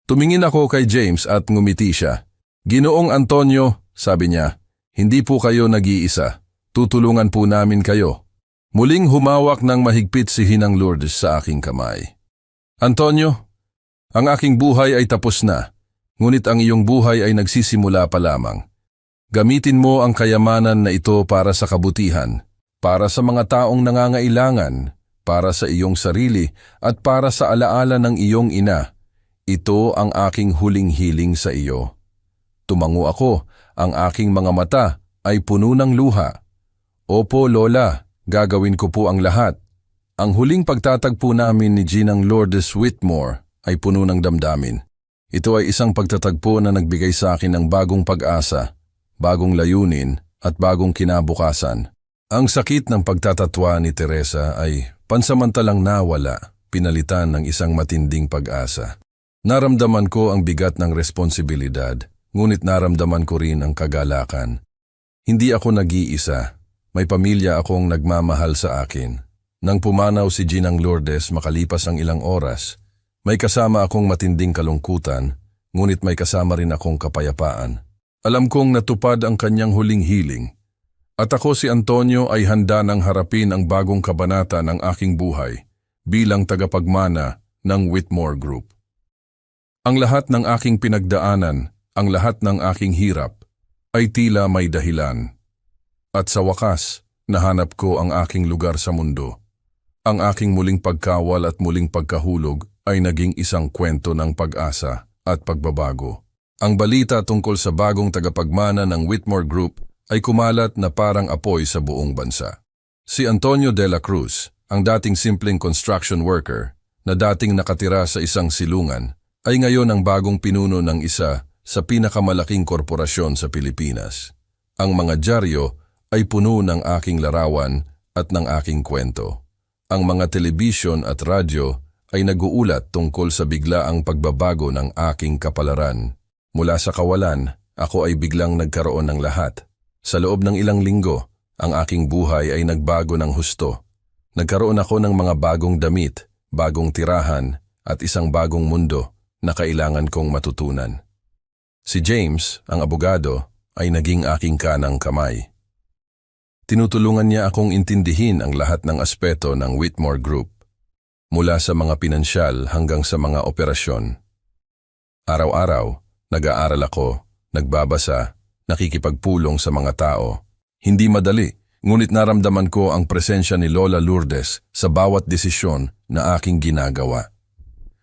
Tumingin ako kay James at ngumiti siya. Ginoong Antonio, sabi niya, hindi po kayo nag-iisa. Tutulungan po namin kayo. Muling humawak ng mahigpit si Ginang Lourdes sa aking kamay. Antonio, ang aking buhay ay tapos na, ngunit ang iyong buhay ay nagsisimula pa lamang. Gamitin mo ang kayamanan na ito para sa kabutihan, para sa mga taong nangangailangan, para sa iyong sarili at para sa alaala ng iyong ina. Ito ang aking huling hiling sa iyo. Tumango ako, ang aking mga mata ay puno ng luha. Opo, Lola, gagawin ko po ang lahat. Ang huling pagtatagpo namin ni Ginang Lourdes Whitmore ay puno ng damdamin. Ito ay isang pagtatagpo na nagbigay sa akin ng bagong pag-asa, bagong layunin at bagong kinabukasan. Ang sakit ng pagtatatwa ni Teresa ay pansamantalang nawala, pinalitan ng isang matinding pag-asa. Naramdaman ko ang bigat ng responsibilidad, ngunit naramdaman ko rin ang kagalakan. Hindi ako nag-iisa. May pamilya akong nagmamahal sa akin. Nang pumanaw si Ginang Lourdes makalipas ang ilang oras, may kasama akong matinding kalungkutan, ngunit may kasama rin akong kapayapaan. Alam kong natupad ang kanyang huling hiling. At ako si Antonio ay handa nang harapin ang bagong kabanata ng aking buhay bilang tagapagmana ng Whitmore Group. Ang lahat ng aking pinagdaanan, ang lahat ng aking hirap, ay tila may dahilan. At sa wakas, nahanap ko ang aking lugar sa mundo. Ang aking muling pagkawal at muling pagkahulog ay naging isang kwento ng pag-asa at pagbabago. Ang balita tungkol sa bagong tagapagmana ng Whitmore Group ay kumalat na parang apoy sa buong bansa. Si Antonio de la Cruz, ang dating simpleng construction worker na dating nakatira sa isang silungan, ay ngayon ang bagong pinuno ng isa sa pinakamalaking korporasyon sa Pilipinas. Ang mga dyaryo ay puno ng aking larawan at ng aking kwento. Ang mga telebisyon at radyo ay nag-uulat tungkol sa biglaang pagbabago ng aking kapalaran. Mula sa kawalan, ako ay biglang nagkaroon ng lahat. Sa loob ng ilang linggo, ang aking buhay ay nagbago ng husto. Nagkaroon ako ng mga bagong damit, bagong tirahan, at isang bagong mundo na kailangan kong matutunan. Si James, ang abogado, ay naging aking kanang kamay. Tinutulungan niya akong intindihin ang lahat ng aspeto ng Whitmore Group, mula sa mga pinansyal hanggang sa mga operasyon. Araw-araw, nag-aaral ako, nagbabasa, nakikipagpulong sa mga tao. Hindi madali, Ngunit naramdaman ko ang presensya ni Lola Lourdes sa bawat desisyon na aking ginagawa.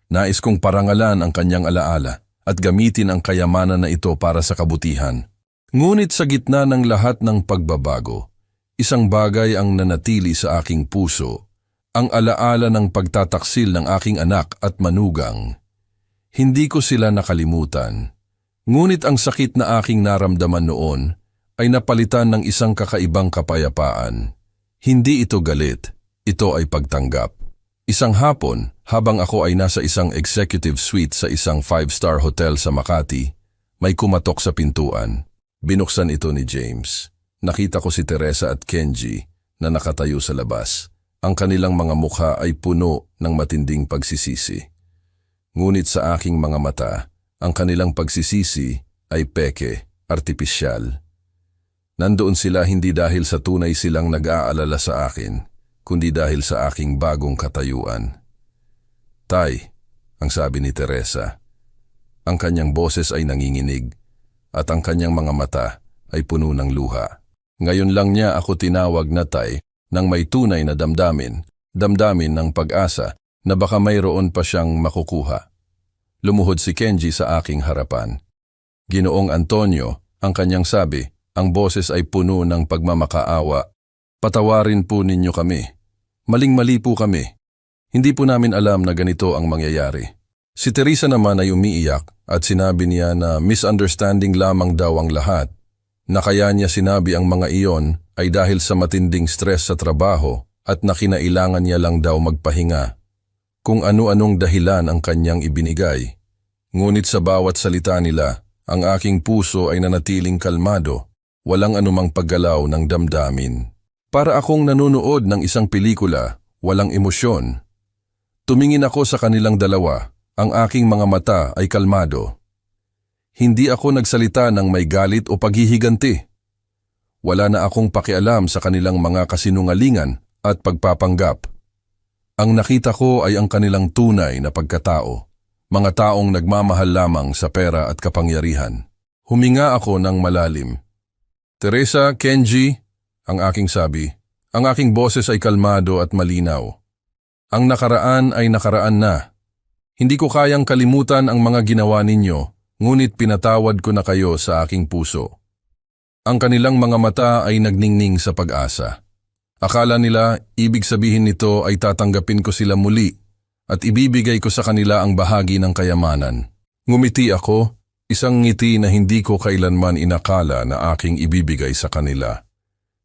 Nais kong parangalan ang kanyang alaala at gamitin ang kayamanan na ito para sa kabutihan. Ngunit sa gitna ng lahat ng pagbabago, isang bagay ang nanatili sa aking puso, ang alaala ng pagtataksil ng aking anak at manugang. Hindi ko sila nakalimutan. Ngunit ang sakit na aking naramdaman noon ay napalitan ng isang kakaibang kapayapaan. Hindi ito galit, ito ay pagtanggap. Isang hapon, habang ako ay nasa isang executive suite sa isang 5-star hotel sa Makati, may kumatok sa pintuan. Binuksan ito ni James. Nakita ko si Teresa at Kenji na nakatayo sa labas. Ang kanilang mga mukha ay puno ng matinding pagsisisi. Ngunit sa aking mga mata, ang kanilang pagsisisi ay peke, artipisyal. Nandoon sila hindi dahil sa tunay silang nag-aalala sa akin, kundi dahil sa aking bagong katayuan. Tay, ang sabi ni Teresa. Ang kanyang boses ay nanginginig at ang kanyang mga mata ay puno ng luha. Ngayon lang niya ako tinawag na tay nang may tunay na damdamin ng pag-asa na baka mayroon pa siyang makukuha. Lumuhod si Kenji sa aking harapan. Ginoong Antonio, ang kanyang sabi, ang boses ay puno ng pagmamakaawa. Patawarin po ninyo kami. Maling-mali po kami. Hindi po namin alam na ganito ang mangyayari. Si Teresa naman ay umiiyak at sinabi niya na misunderstanding lamang daw ang lahat. Na kaya niya sinabi ang mga iyon ay dahil sa matinding stress sa trabaho at na kinailangan niya lang daw magpahinga. Kung ano-anong dahilan ang kanyang ibinigay. Ngunit sa bawat salita nila, ang aking puso ay nanatiling kalmado. Walang anumang paggalaw ng damdamin. Para akong nanonood ng isang pelikula, walang emosyon. Tumingin ako sa kanilang dalawa, ang aking mga mata ay kalmado. Hindi ako nagsalita ng may galit o paghihiganti. Wala na akong pakialam sa kanilang mga kasinungalingan at pagpapanggap. Ang nakita ko ay ang kanilang tunay na pagkatao, mga taong nagmamahal lamang sa pera at kapangyarihan. Huminga ako ng malalim. Teresa, Kenji, ang aking sabi, ang aking boses ay kalmado at malinaw. Ang nakaraan ay nakaraan na. Hindi ko kayang kalimutan ang mga ginawa ninyo, ngunit pinatawad ko na kayo sa aking puso. Ang kanilang mga mata ay nagningning sa pag-asa. Akala nila, ibig sabihin nito ay tatanggapin ko sila muli at ibibigay ko sa kanila ang bahagi ng kayamanan. Ngumiti ako. Isang ngiti na hindi ko kailanman inakala na aking ibibigay sa kanila.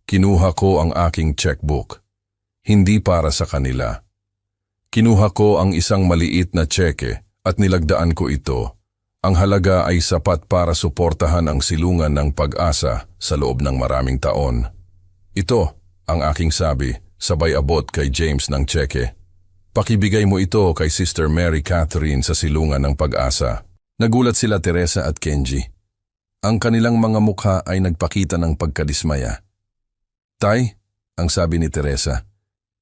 Kinuha ko ang aking checkbook. Hindi para sa kanila. Kinuha ko ang isang maliit na tseke at nilagdaan ko ito. Ang halaga ay sapat para suportahan ang silungan ng pag-asa sa loob ng maraming taon. Ito, ang aking sabi, sabay abot kay James ng tseke. Pakibigay mo ito kay Sister Mary Catherine sa silungan ng pag-asa. Nagulat sila Teresa at Kenji. Ang kanilang mga mukha ay nagpakita ng pagkadismaya. Tay, ang sabi ni Teresa,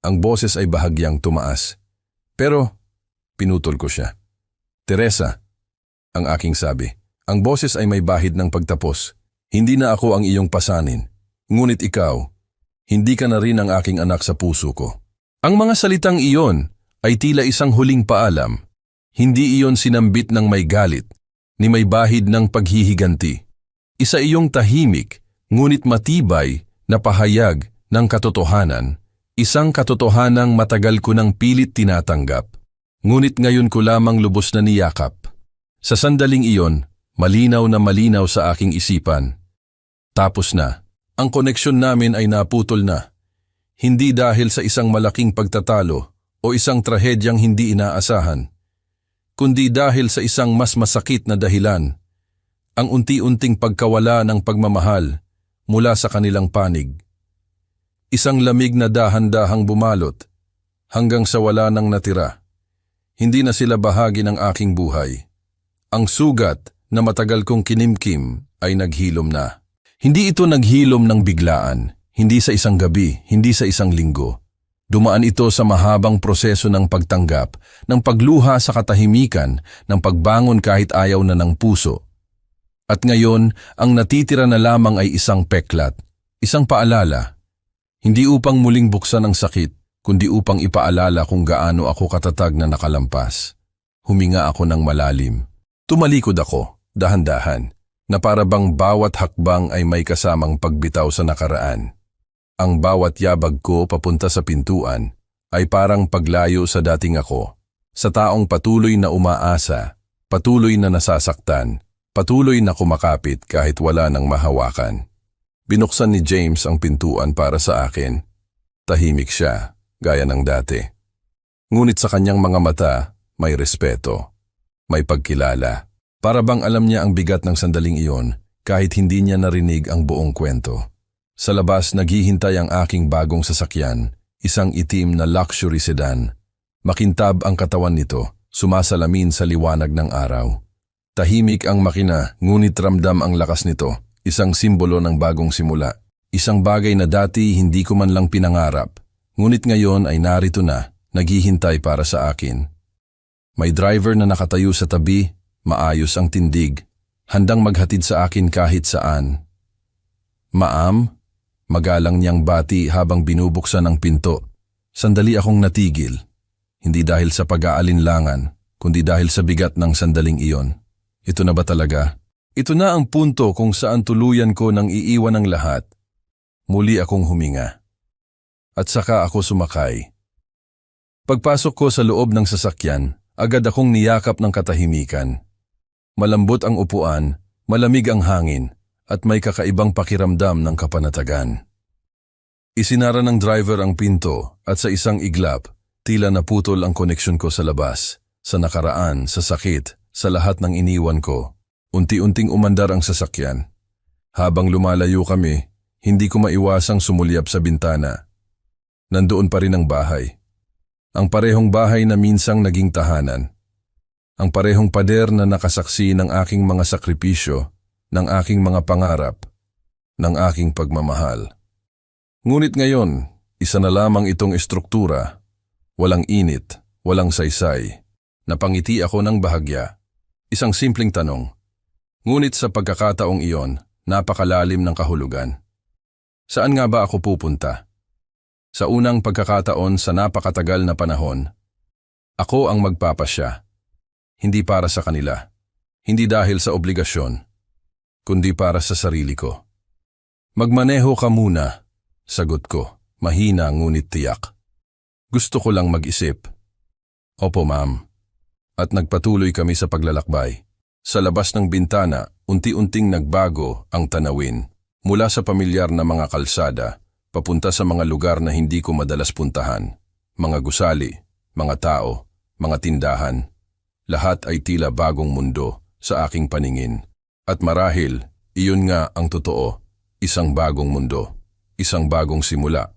ang boses ay bahagyang tumaas. Pero, pinutol ko siya. Teresa, ang aking sabi, ang boses ay may bahid ng pagtapos. Hindi na ako ang iyong pasanin. Ngunit ikaw, hindi ka na rin ang aking anak sa puso ko. Ang mga salitang iyon ay tila isang huling paalam. Hindi iyon sinambit ng may galit, ni may bahid ng paghihiganti. Isa iyong tahimik, ngunit matibay na pahayag ng katotohanan, isang katotohanang matagal ko ng pilit tinatanggap, ngunit ngayon ko lamang lubos na niyakap. Sa sandaling iyon, malinaw na malinaw sa aking isipan. Tapos na, ang koneksyon namin ay naputol na. Hindi dahil sa isang malaking pagtatalo o isang trahedyang hindi inaasahan, kundi dahil sa isang mas masakit na dahilan, ang unti-unting pagkawala ng pagmamahal mula sa kanilang panig. Isang lamig na dahan-dahang bumalot hanggang sa wala nang natira. Hindi na sila bahagi ng aking buhay. Ang sugat na matagal kong kinimkim ay naghilom na. Hindi ito naghilom ng biglaan, hindi sa isang gabi, hindi sa isang linggo. Dumaan ito sa mahabang proseso ng pagtanggap, ng pagluha sa katahimikan, ng pagbangon kahit ayaw na ng puso. At ngayon, ang natitira na lamang ay isang peklat, isang paalala. Hindi upang muling buksan ang sakit, kundi upang ipaalala kung gaano ako katatag na nakalampas. Huminga ako ng malalim. Tumalikod ako, dahan-dahan, na para bang bawat hakbang ay may kasamang pagbitaw sa nakaraan. Ang bawat yabag ko papunta sa pintuan ay parang paglayo sa dating ako, sa taong patuloy na umaasa, patuloy na nasasaktan, patuloy na kumakapit kahit wala nang mahawakan. Binuksan ni James ang pintuan para sa akin. Tahimik siya, gaya ng dati. Ngunit sa kanyang mga mata, may respeto, may pagkilala. Para bang alam niya ang bigat ng sandaling iyon kahit hindi niya narinig ang buong kwento. Sa labas naghihintay ang aking bagong sasakyan, isang itim na luxury sedan. Makintab ang katawan nito, sumasalamin sa liwanag ng araw. Tahimik ang makina, ngunit ramdam ang lakas nito. Isang simbolo ng bagong simula. Isang bagay na dati hindi ko man lang pinangarap. Ngunit ngayon ay narito na, naghihintay para sa akin. May driver na nakatayo sa tabi, maayos ang tindig, handang maghatid sa akin kahit saan. Ma'am, magalang niyang bati habang binubuksan ang pinto. Sandali akong natigil. Hindi dahil sa pag-aalinlangan, kundi dahil sa bigat ng sandaling iyon. Ito na ba talaga? Ito na ang punto kung saan tuluyan ko nang iiwan ang lahat. Muli akong huminga. At saka ako sumakay. Pagpasok ko sa loob ng sasakyan, agad akong niyakap ng katahimikan. Malambot ang upuan, malamig ang hangin, at may kakaibang pakiramdam ng kapanatagan. Isinara ng driver ang pinto at sa isang iglap, tila naputol ang koneksyon ko sa labas, sa nakaraan, sa sakit, sa lahat ng iniwan ko. Unti-unting umandar ang sasakyan. Habang lumalayo kami, hindi ko maiwasang sumulyap sa bintana. Nandoon pa rin ang bahay. Ang parehong bahay na minsang naging tahanan. Ang parehong pader na nakasaksi ng aking mga sakripisyo, ng aking mga pangarap, ng aking pagmamahal. Ngunit ngayon, isa na lamang itong estruktura. Walang init, walang saysay. Napangiti ako ng bahagya. Isang simpleng tanong. Ngunit sa pagkakataong iyon, napakalalim ng kahulugan. Saan nga ba ako pupunta? Sa unang pagkakataon sa napakatagal na panahon, ako ang magpapasya. Hindi para sa kanila, hindi dahil sa obligasyon, kundi para sa sarili ko. Magmaneho ka muna, sagot ko, mahina ngunit tiyak. Gusto ko lang mag-isip. Opo ma'am. At nagpatuloy kami sa paglalakbay. Sa labas ng bintana, unti-unting nagbago ang tanawin. Mula sa pamilyar na mga kalsada, papunta sa mga lugar na hindi ko madalas puntahan. Mga gusali, mga tao, mga tindahan. Lahat ay tila bagong mundo sa aking paningin. At marahil, iyon nga ang totoo, isang bagong mundo, isang bagong simula.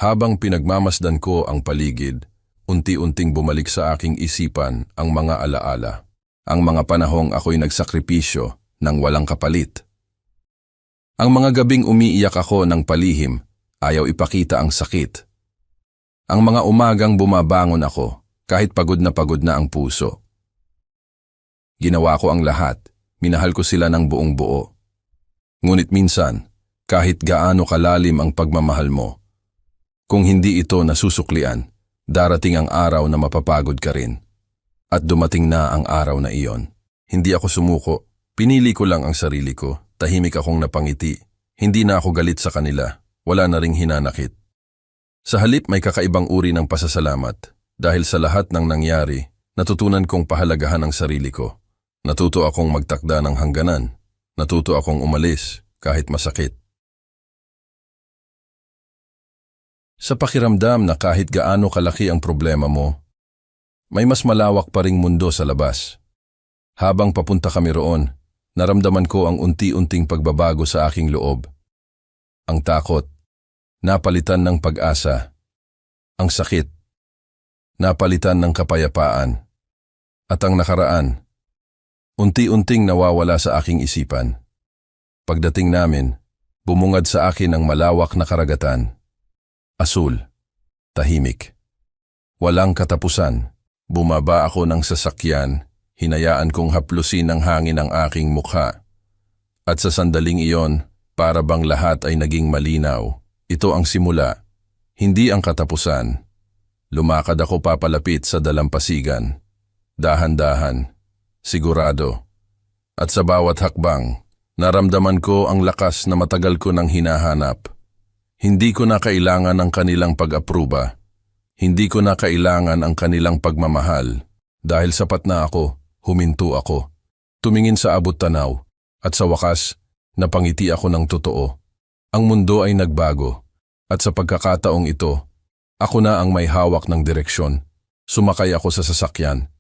Habang pinagmamasdan ko ang paligid, unti-unting bumalik sa aking isipan ang mga alaala. Ang mga panahong ako'y nagsakripisyo ng walang kapalit. Ang mga gabing umiiyak ako ng palihim, ayaw ipakita ang sakit. Ang mga umagang bumabangon ako, kahit pagod na ang puso. Ginawa ko ang lahat, minahal ko sila ng buong buo. Ngunit minsan, kahit gaano kalalim ang pagmamahal mo, kung hindi ito nasusuklian, darating ang araw na mapapagod ka rin. At dumating na ang araw na iyon. Hindi ako sumuko, pinili ko lang ang sarili ko, tahimik akong napangiti. Hindi na ako galit sa kanila, wala na ring hinanakit. Sa halip may kakaibang uri ng pasasalamat. Dahil sa lahat ng nangyari, natutunan kong pahalagahan ang sarili ko. Natuto akong magtakda ng hangganan. Natuto akong umalis, kahit masakit. Sa pakiramdam na kahit gaano kalaki ang problema mo, may mas malawak pa ring mundo sa labas. Habang papunta kami roon, naramdaman ko ang unti-unting pagbabago sa aking loob. Ang takot, napalitan ng pag-asa. Ang sakit, napalitan ng kapayapaan. At ang nakaraan, unti-unting nawawala sa aking isipan. Pagdating namin, bumungad sa akin ang malawak na karagatan. Asul, tahimik. Walang katapusan. Bumaba ako ng sasakyan, hinayaan kong haplusin ng hangin ang aking mukha. At sa sandaling iyon, para bang lahat ay naging malinaw. Ito ang simula, hindi ang katapusan. Lumakad ako papalapit sa dalampasigan. Dahan-dahan, sigurado. At sa bawat hakbang, naramdaman ko ang lakas na matagal ko nang hinahanap. Hindi ko na kailangan ang kanilang pag-apruba. Hindi ko na kailangan ang kanilang pagmamahal. Dahil sapat na ako, huminto ako. Tumingin sa abot tanaw. At sa wakas, napangiti ako ng totoo. Ang mundo ay nagbago. At sa pagkakataong ito, ako na ang may hawak ng direksyon. Sumakay ako sa sasakyan.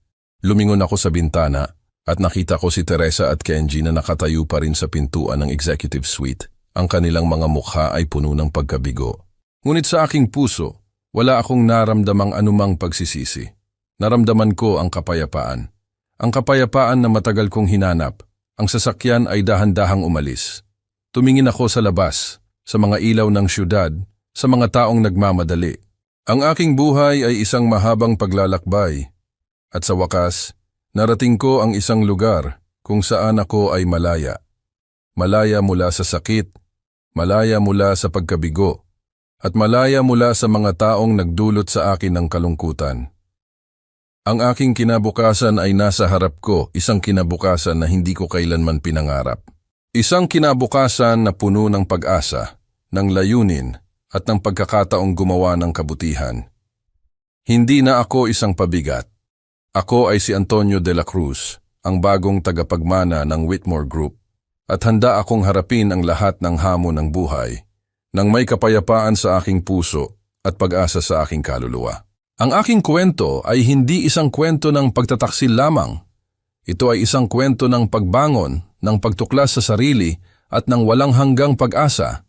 Lumingon ako sa bintana at nakita ko si Teresa at Kenji na nakatayo pa rin sa pintuan ng executive suite. Ang kanilang mga mukha ay puno ng pagkabigo. Ngunit sa aking puso, wala akong naramdamang anumang pagsisisi. Naramdaman ko ang kapayapaan. Ang kapayapaan na matagal kong hinanap. Ang sasakyan ay dahan-dahang umalis. Tumingin ako sa labas, sa mga ilaw ng syudad, sa mga taong nagmamadali. Ang aking buhay ay isang mahabang paglalakbay. At sa wakas, narating ko ang isang lugar kung saan ako ay malaya. Malaya mula sa sakit, malaya mula sa pagkabigo, at malaya mula sa mga taong nagdulot sa akin ng kalungkutan. Ang aking kinabukasan ay nasa harap ko, isang kinabukasan na hindi ko kailanman pinangarap. Isang kinabukasan na puno ng pag-asa, ng layunin, at ng pagkakataong gumawa ng kabutihan. Hindi na ako isang pabigat. Ako ay si Antonio de la Cruz, ang bagong tagapagmana ng Whitmore Group, at handa akong harapin ang lahat ng hamon ng buhay, nang may kapayapaan sa aking puso at pag-asa sa aking kaluluwa. Ang aking kwento ay hindi isang kwento ng pagtataksil lamang. Ito ay isang kwento ng pagbangon, ng pagtuklas sa sarili at ng walang hanggang pag-asa.